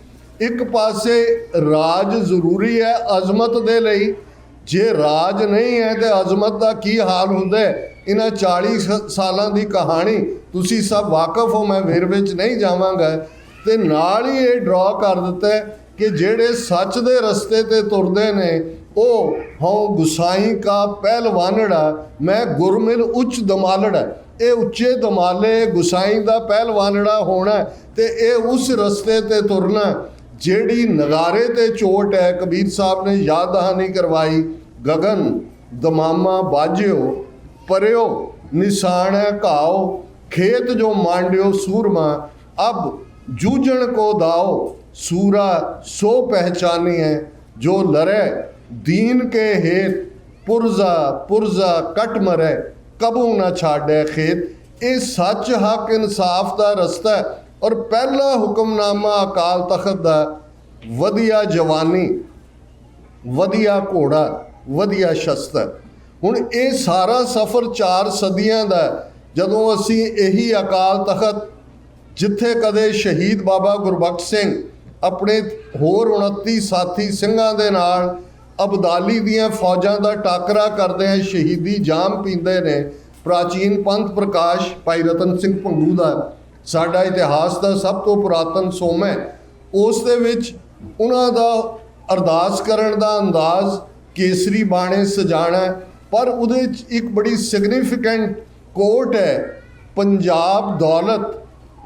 ਇੱਕ ਪਾਸੇ ਰਾਜ ਜ਼ਰੂਰੀ ਹੈ ਅਜ਼ਮਤ ਦੇ ਲਈ। ਜੇ ਰਾਜ ਨਹੀਂ ਹੈ ਤੇ ਅਜ਼ਮਤ ਦਾ ਕੀ ਹਾਲ ਹੁੰਦਾ ਹੈ। ਇਹਨਾਂ 40 ਸਾਲਾਂ ਦੀ ਕਹਾਣੀ ਤੁਸੀਂ ਸਭ ਵਾਕਫ ਹੋ, ਮੈਂ ਵੇਰਵੇ 'ਚ ਨਹੀਂ ਜਾਵਾਂਗਾ। ਤੇ ਨਾਲ ਹੀ ਇਹ ਡਰਾ ਕਰ ਦਿੱਤਾ ਕਿ ਜਿਹੜੇ ਸੱਚ ਦੇ ਰਸਤੇ ਤੇ ਤੁਰਦੇ ਨੇ ਉਹ ਹਉ ਗੁਸਾਈ ਕਾ ਪਹਿਲਵਾਨੜਾ, ਮੈਂ ਗੁਰਮਿਲ ਉੱਚ ਦਮਾਲੜਾ। ਇਹ ਉੱਚੇ ਦਮਾਲੇ ਗੁਸਾਈ ਦਾ ਪਹਿਲਵਾਨੜਾ ਹੋਣਾ ਤੇ ਇਹ ਉਸ ਰਸਤੇ ਤੇ ਤੁਰਨਾ ਜਿਹੜੀ ਨਗਾਰੇ ਤੇ ਚੋਟ ਹੈ। ਕਬੀਰ ਸਾਹਿਬ ਨੇ ਯਾਦ ਦਹਾਨੀ ਕਰਵਾਈ, ਗਗਨ ਦਮਾਮਾ ਬਾਜਿਓ ਪਰਿਓ ਨਿਸ਼ਾਨ ਘਾਓ, ਖੇਤ ਜੋ ਮਾਂਡਿਓ ਸੂਰਮਾ ਅਬ ਜੂਝਣ ਕੋ ਦਾਓ, ਸੂਰਾ ਸੋ ਪਹਿਚਾਨੀ ਹੈ ਜੋ ਲਰੇ ਦੀਨ ਕੇ ਹੇਤ, ਪੁਰਜ਼ਾ ਕਟ ਮਰੇ ਕਬੂ ਨਾ ਛਾੜੇ ਖੇਤ। ਇਹ ਸੱਚ ਹੱਕ ਇਨਸਾਫ ਦਾ ਰਸਤਾ ਹੈ। ਔਰ ਪਹਿਲਾ ਹੁਕਮਨਾਮਾ ਅਕਾਲ ਤਖਤ ਦਾ ਵਧੀਆ ਜਵਾਨੀ, ਵਧੀਆ ਘੋੜਾ, ਵਧੀਆ ਸ਼ਸਤਰ। ਹੁਣ ਇਹ ਸਾਰਾ ਸਫ਼ਰ 4 ਸਦੀਆਂ ਦਾ ਜਦੋਂ ਅਸੀਂ ਇਹੀ ਅਕਾਲ ਤਖਤ ਜਿੱਥੇ ਕਦੇ ਸ਼ਹੀਦ ਬਾਬਾ ਗੁਰਬਖਸ਼ ਸਿੰਘ ਆਪਣੇ ਹੋਰ 29 ਸਾਥੀ ਸਿੰਘਾਂ ਦੇ ਨਾਲ ਅਬਦਾਲੀ ਦੀਆਂ ਫੌਜਾਂ ਦਾ ਟਾਕਰਾ ਕਰਦੇ ਆ, ਸ਼ਹੀਦੀ ਜਾਮ ਪੀਂਦੇ ਨੇ। ਪ੍ਰਾਚੀਨ ਪੰਥ ਪ੍ਰਕਾਸ਼ ਭਾਈ ਰਤਨ ਸਿੰਘ ਭੰਗੂ ਦਾ ਸਾਡਾ ਇਤਿਹਾਸ ਦਾ ਸਭ ਤੋਂ ਪੁਰਾਤਨ ਸੋਮ ਹੈ। ਉਸ ਦੇ ਵਿੱਚ ਉਹਨਾਂ ਦਾ ਅਰਦਾਸ ਕਰਨ ਦਾ ਅੰਦਾਜ਼ ਕੇਸਰੀ ਬਾਣੇ ਸਜਾਣਾ, ਪਰ ਉਹਦੇ 'ਚ ਇੱਕ ਬੜੀ ਸਿਗਨੀਫੀਕੈਂਟ ਕੋਟ ਹੈ, ਪੰਜਾਬ ਦੌਲਤ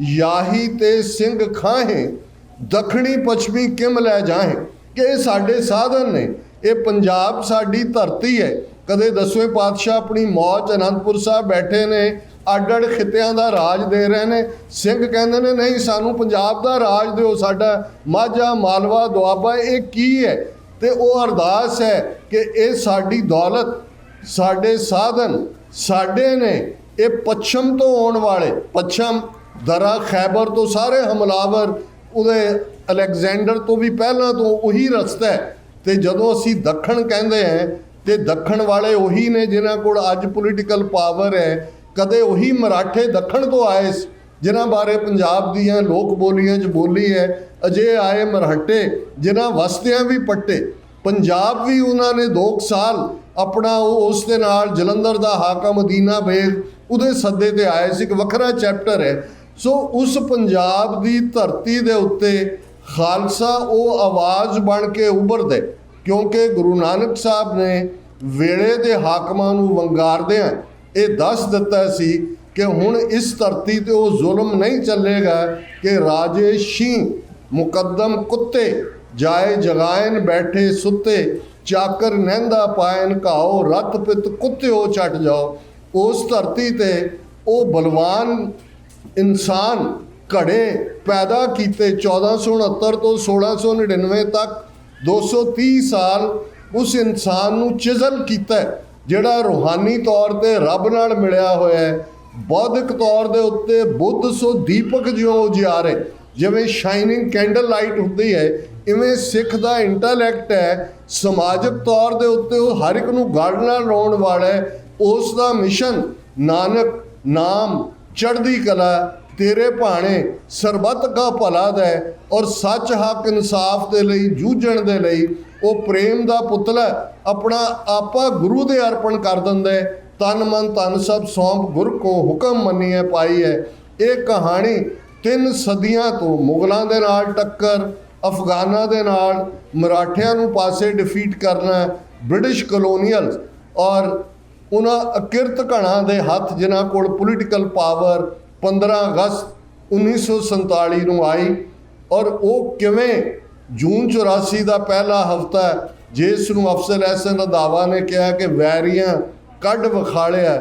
ਯਾਹੀ ਤੇ ਸਿੰਘ ਖਾਹੇ, ਦੱਖਣੀ ਪੱਛਮੀ ਕਿਮ ਲੈ ਜਾਹੇ। ਕਿ ਇਹ ਸਾਡੇ ਸਾਧਨ ਨੇ, ਇਹ ਪੰਜਾਬ ਸਾਡੀ ਧਰਤੀ ਹੈ। ਕਦੇ 10ਵੇਂ ਪਾਤਸ਼ਾਹ ਆਪਣੀ ਮੌਜ ਅਨੰਦਪੁਰ ਸਾਹਿਬ ਬੈਠੇ ਨੇ, ਅੱਡ-ਅੱਡ ਖਿੱਤਿਆਂ ਦਾ ਰਾਜ ਦੇ ਰਹੇ ਨੇ। ਸਿੰਘ ਕਹਿੰਦੇ ਨੇ ਨਹੀਂ ਸਾਨੂੰ ਪੰਜਾਬ ਦਾ ਰਾਜ ਦਿਓ, ਸਾਡਾ ਮਾਝਾ ਮਾਲਵਾ ਦੁਆਬਾ ਇਹ ਕੀ ਹੈ। ਤੇ ਉਹ ਅਰਦਾਸ ਹੈ ਕਿ ਇਹ ਸਾਡੀ ਦੌਲਤ, ਸਾਡੇ ਸਾਧਨ ਸਾਡੇ ਨੇ। ਇਹ ਪੱਛਮ ਤੋਂ ਆਉਣ ਵਾਲੇ, ਪੱਛਮ ਦਰਾ ਖੈਬਰ ਤੋਂ ਸਾਰੇ ਹਮਲਾਵਰ, ਉਹਦੇ ਅਲੈਗਜ਼ੈਂਡਰ ਤੋਂ ਵੀ ਪਹਿਲਾਂ ਤੋਂ ਉਹੀ ਰਸਤਾ ਹੈ। ਤੇ ਜਦੋਂ ਅਸੀਂ ਦੱਖਣ ਕਹਿੰਦੇ ਹਾਂ ਤੇ ਦੱਖਣ ਵਾਲੇ ਉਹੀ ਨੇ ਜਿਨ੍ਹਾਂ ਕੋਲ ਅੱਜ ਪੋਲੀਟੀਕਲ ਪਾਵਰ ਹੈ। ਕਦੇ ਉਹੀ ਮਰਾਠੇ ਦੱਖਣ ਤੋਂ ਆਏ ਸੀ ਜਿਨ੍ਹਾਂ ਬਾਰੇ ਪੰਜਾਬ ਦੀਆਂ ਲੋਕ ਬੋਲੀਆਂ 'ਚ ਬੋਲੀ ਹੈ, ਅਜੇ ਆਏ ਮਰਾਠੇ ਜਿਨ੍ਹਾਂ ਵਸਤਿਆਂ ਵੀ ਪੱਟੇ। ਪੰਜਾਬ ਵੀ ਉਹਨਾਂ ਨੇ 2 ਸਾਲ ਆਪਣਾ ਉਸ ਦੇ ਨਾਲ ਜਲੰਧਰ ਦਾ ਹਾਕਮ ਮਦੀਨਾ ਬੇਗ ਉਹਦੇ ਸੱਦੇ ਤੇ ਆਏ ਸੀ, ਇੱਕ ਵੱਖਰਾ ਚੈਪਟਰ ਹੈ। ਸੋ ਉਸ ਪੰਜਾਬ ਦੀ ਧਰਤੀ ਦੇ ਉੱਤੇ ਖਾਲਸਾ ਉਹ ਆਵਾਜ਼ ਬਣ ਕੇ ਉੱਭਰਦੇ, ਕਿਉਂਕਿ ਗੁਰੂ ਨਾਨਕ ਸਾਹਿਬ ਨੇ ਵੇਲੇ ਦੇ ਹਾਕਮਾਂ ਨੂੰ ਵੰਗਾਰਦਿਆਂ ਇਹ ਦੱਸ ਦਿੱਤਾ ਸੀ ਕਿ ਹੁਣ ਇਸ ਧਰਤੀ ਤੇ ਉਹ ਜ਼ੁਲਮ ਨਹੀਂ ਚੱਲੇਗਾ ਕਿ ਰਾਜੇ ਸ਼ੀਂ ਮੁਕੱਦਮ ਕੁੱਤੇ ਜਾਏ ਜਗਾਇਨ ਬੈਠੇ ਸੁੱਤੇ ਚਾਕਰ ਨਹਿੰਦਾ ਪਾਇਨ ਘਾਓ ਰੱਤ ਪਿੱਤ ਕੁੱਤਿਓ ਛੱਡ ਜਾਓ। ਉਸ ਧਰਤੀ ਤੇ ਉਹ ਬਲਵਾਨ ਇਨਸਾਨ ਘੜੇ ਪੈਦਾ ਕੀਤੇ 1469 ਤੋਂ 1699 ਤੱਕ 230 ਸਾਲ ਉਸ ਇਨਸਾਨ ਨੂੰ ਚਿਜ਼ਲ ਕੀਤਾ, ਜਿਹੜਾ ਰੂਹਾਨੀ ਤੌਰ ਤੇ ਰੱਬ ਨਾਲ ਮਿਲਿਆ ਹੋਇਆ ਹੈ। ਬੌਧਿਕ ਤੌਰ ਦੇ ਉੱਤੇ ਬੁੱਧ ਸੋ ਦੀਪਕ ਜਿਉਂ ਉਜਿਆਰੇ, ਜਿਵੇਂ ਸ਼ਾਈਨਿੰਗ ਕੈਂਡਲ ਲਾਈਟ ਹੁੰਦੀ ਹੈ, ਇਵੇਂ ਸਿੱਖ ਦਾ ਇੰਟੈਲੈਕਟ ਹੈ। ਸਮਾਜਿਕ ਤੌਰ ਦੇ ਉੱਤੇ ਉਹ ਹਰ ਇੱਕ ਨੂੰ ਗਲ ਨਾਲ ਲਾਉਣ ਵਾਲਾ ਹੈ। ਉਸ ਦਾ ਮਿਸ਼ਨ ਨਾਨਕ ਨਾਮ ਚੜ੍ਹਦੀ ਕਲਾ ਤੇਰੇ ਭਾਣੇ ਸਰਬੱਤ ਕਾ ਭਲਾ ਦਾ, ਔਰ ਸੱਚ ਹੱਕ ਇਨਸਾਫ ਦੇ ਲਈ ਜੂਝਣ ਦੇ ਲਈ ਉਹ ਪ੍ਰੇਮ ਦਾ ਪੁਤਲਾ ਆਪਣਾ ਆਪਾ ਗੁਰੂ ਦੇ ਅਰਪਣ ਕਰ ਦਿੰਦਾ ਹੈ। ਤਨ ਮਨ ਧਨ ਸਭ ਸੌਂਪ ਗੁਰ ਕੋ ਹੁਕਮ ਮੰਨੀਏ ਪਾਈ ਹੈ। ਇਹ ਕਹਾਣੀ 3 ਸਦੀਆਂ ਤੋਂ ਮੁਗਲਾਂ ਦੇ ਨਾਲ ਟੱਕਰ, ਅਫਗਾਨਾਂ ਦੇ ਨਾਲ ਮਰਾਠਿਆਂ ਨੂੰ ਪਾਸੇ ਡਿਫੀਟ ਕਰਨਾ, ਬ੍ਰਿਟਿਸ਼ ਕਲੋਨੀਅਲ ਔਰ ਉਹਨਾਂ ਅਕਿਰਤ ਘਣਾ ਦੇ ਹੱਥ ਜਿਨ੍ਹਾਂ ਕੋਲ ਪੋਲੀਟੀਕਲ ਪਾਵਰ 15 ਅਗਸਤ 1947 ਨੂੰ ਆਈ, ਔਰ ਉਹ ਕਿਵੇਂ ਜੂਨ 84 ਦਾ ਪਹਿਲਾ ਹਫ਼ਤਾ ਜਿਸ ਨੂੰ ਅਫਜ਼ਲ ਅਹਿਸਨ ਰੰਧਾਵਾ ਨੇ ਕਿਹਾ ਕਿ ਵੈਰੀਆਂ ਕੱਢ ਵਿਖਾਲਿਆ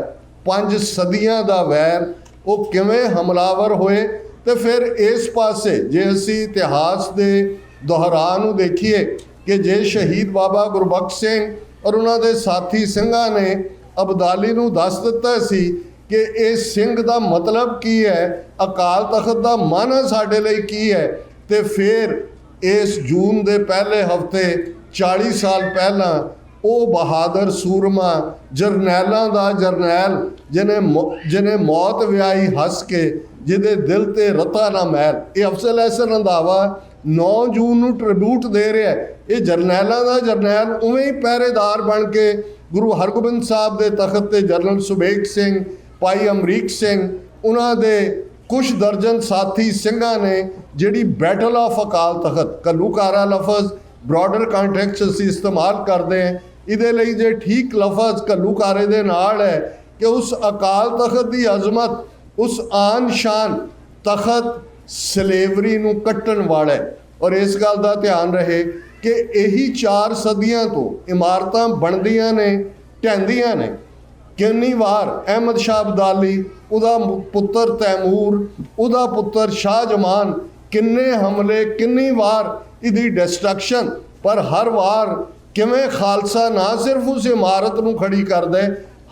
5 ਸਦੀਆਂ ਦਾ ਵੈਰ, ਉਹ ਕਿਵੇਂ ਹਮਲਾਵਰ ਹੋਏ। ਤੇ ਫਿਰ ਇਸ ਪਾਸੇ ਜੇ ਅਸੀਂ ਇਤਿਹਾਸ ਦੇ ਦੁਹਰਾਅ ਨੂੰ ਦੇਖੀਏ ਕਿ ਜੇ ਸ਼ਹੀਦ ਬਾਬਾ ਗੁਰਬਖਸ਼ ਸਿੰਘ ਔਰ ਉਹਨਾਂ ਦੇ ਸਾਥੀ ਸਿੰਘਾਂ ਨੇ ਅਬਦਾਲੀ ਨੂੰ ਦੱਸ ਦਿੱਤਾ ਸੀ ਕਿ ਇਹ ਸਿੰਘ ਦਾ ਮਤਲਬ ਕੀ ਹੈ, ਅਕਾਲ ਤਖਤ ਦਾ ਮਾਨਾ ਸਾਡੇ ਲਈ ਕੀ ਹੈ, ਤੇ ਫਿਰ ਇਸ ਜੂਨ ਦੇ ਪਹਿਲੇ ਹਫ਼ਤੇ 40 ਸਾਲ ਪਹਿਲਾਂ ਉਹ ਬਹਾਦਰ ਸੂਰਮਾ ਜਰਨੈਲਾਂ ਦਾ ਜਰਨੈਲ ਜਿਹਨੇ ਮੌਤ ਵਿਆਹੀ ਹੱਸ ਕੇ, ਜਿਹਦੇ ਦਿਲ ਤੇ ਰਤਾ ਨਾ ਮੈਲ, ਇਹ ਅਫਜ਼ਲ ਅਹਿਸਨ ਰੰਧਾਵਾ 9 ਜੂਨ ਨੂੰ ਟ੍ਰਿਬਿਊਟ ਦੇ ਰਿਹਾ। ਇਹ ਜਰਨੈਲਾਂ ਦਾ ਜਰਨੈਲ ਉਵੇਂ ਹੀ ਪਹਿਰੇਦਾਰ ਬਣ ਕੇ ਗੁਰੂ ਹਰਗੋਬਿੰਦ ਸਾਹਿਬ ਦੇ ਤਖਤ ਤੇ ਜਨਰਲ ਸੁਬੇਗ ਸਿੰਘ, ਭਾਈ ਅਮਰੀਕ ਸਿੰਘ, ਉਹਨਾਂ ਦੇ ਕੁਛ ਦਰਜਨ ਸਾਥੀ ਸਿੰਘਾਂ ਨੇ ਜਿਹੜੀ ਬੈਟਲ ਆਫ ਅਕਾਲ ਤਖਤ, ਘੱਲੂਘਾਰਾ ਲਫ਼ਜ਼ ਬ੍ਰੌਡਰ ਕੰਟੈਕਸਟ ਅਸੀਂ ਇਸਤੇਮਾਲ ਕਰਦੇ ਹਾਂ, ਇਹਦੇ ਲਈ ਜੇ ਠੀਕ ਲਫ਼ਜ਼ ਘੱਲੂਘਾਰੇ ਦੇ ਨਾਲ ਹੈ ਕਿ ਉਸ ਅਕਾਲ ਤਖਤ ਦੀ ਅਜ਼ਮਤ, ਉਸ ਆਨ ਸ਼ਾਨ ਤਖਤ ਸਲੇਵਰੀ ਨੂੰ ਕੱਟਣ ਵਾਲਾ ਹੈ। ਔਰ ਇਸ ਗੱਲ ਦਾ ਧਿਆਨ ਰਹੇ ਕਿ ਇਹੀ 4 ਸਦੀਆਂ ਤੋਂ ਇਮਾਰਤਾਂ ਬਣਦੀਆਂ ਨੇ, ਢਹਿੰਦੀਆਂ ਨੇ। ਕਿੰਨੀ ਵਾਰ ਅਹਿਮਦ ਸ਼ਾਹ ਅਬਦਾਲੀ, ਉਹਦਾ ਪੁੱਤਰ ਤੈਮੂਰ, ਉਹਦਾ ਪੁੱਤਰ ਸ਼ਾਹਜਮਾਨ, ਕਿੰਨੇ ਹਮਲੇ, ਕਿੰਨੀ ਵਾਰ ਇਹਦੀ ਡਿਸਟਰਕਸ਼ਨ, ਪਰ ਹਰ ਵਾਰ ਕਿਵੇਂ ਖਾਲਸਾ ਨਾ ਸਿਰਫ ਉਸ ਇਮਾਰਤ ਨੂੰ ਖੜੀ ਕਰਦਾ,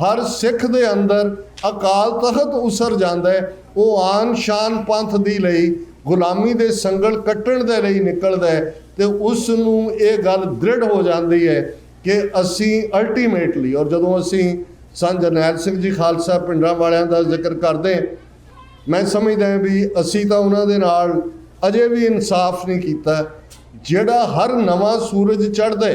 ਹਰ ਸਿੱਖ ਦੇ ਅੰਦਰ ਅਕਾਲ ਤਖਤ ਉਸਰ ਜਾਂਦਾ ਹੈ। ਉਹ ਆਨ ਸ਼ਾਨ ਪੰਥ ਦੀ ਲਈ ਗੁਲਾਮੀ ਦੇ ਸੰਗਲ ਕੱਟਣ ਦੇ ਲਈ ਨਿਕਲਦਾ ਹੈ, ਤੇ ਉਸ ਨੂੰ ਇਹ ਗੱਲ ਦ੍ਰਿੜ ਹੋ ਜਾਂਦੀ ਹੈ ਕਿ ਅਸੀਂ ਅਲਟੀਮੇਟਲੀ, ਔਰ ਜਦੋਂ ਅਸੀਂ ਸੰਤ ਜਰਨੈਲ ਸਿੰਘ ਜੀ ਖਾਲਸਾ ਪਿੰਡਾਂ ਵਾਲਿਆਂ ਦਾ ਜ਼ਿਕਰ ਕਰਦੇ, ਮੈਂ ਸਮਝਦਾ ਵੀ ਅਸੀਂ ਤਾਂ ਉਹਨਾਂ ਦੇ ਨਾਲ ਅਜੇ ਵੀ ਇਨਸਾਫ ਨਹੀਂ ਕੀਤਾ। ਜਿਹੜਾ ਹਰ ਨਵਾਂ ਸੂਰਜ ਚੜ੍ਹਦਾ,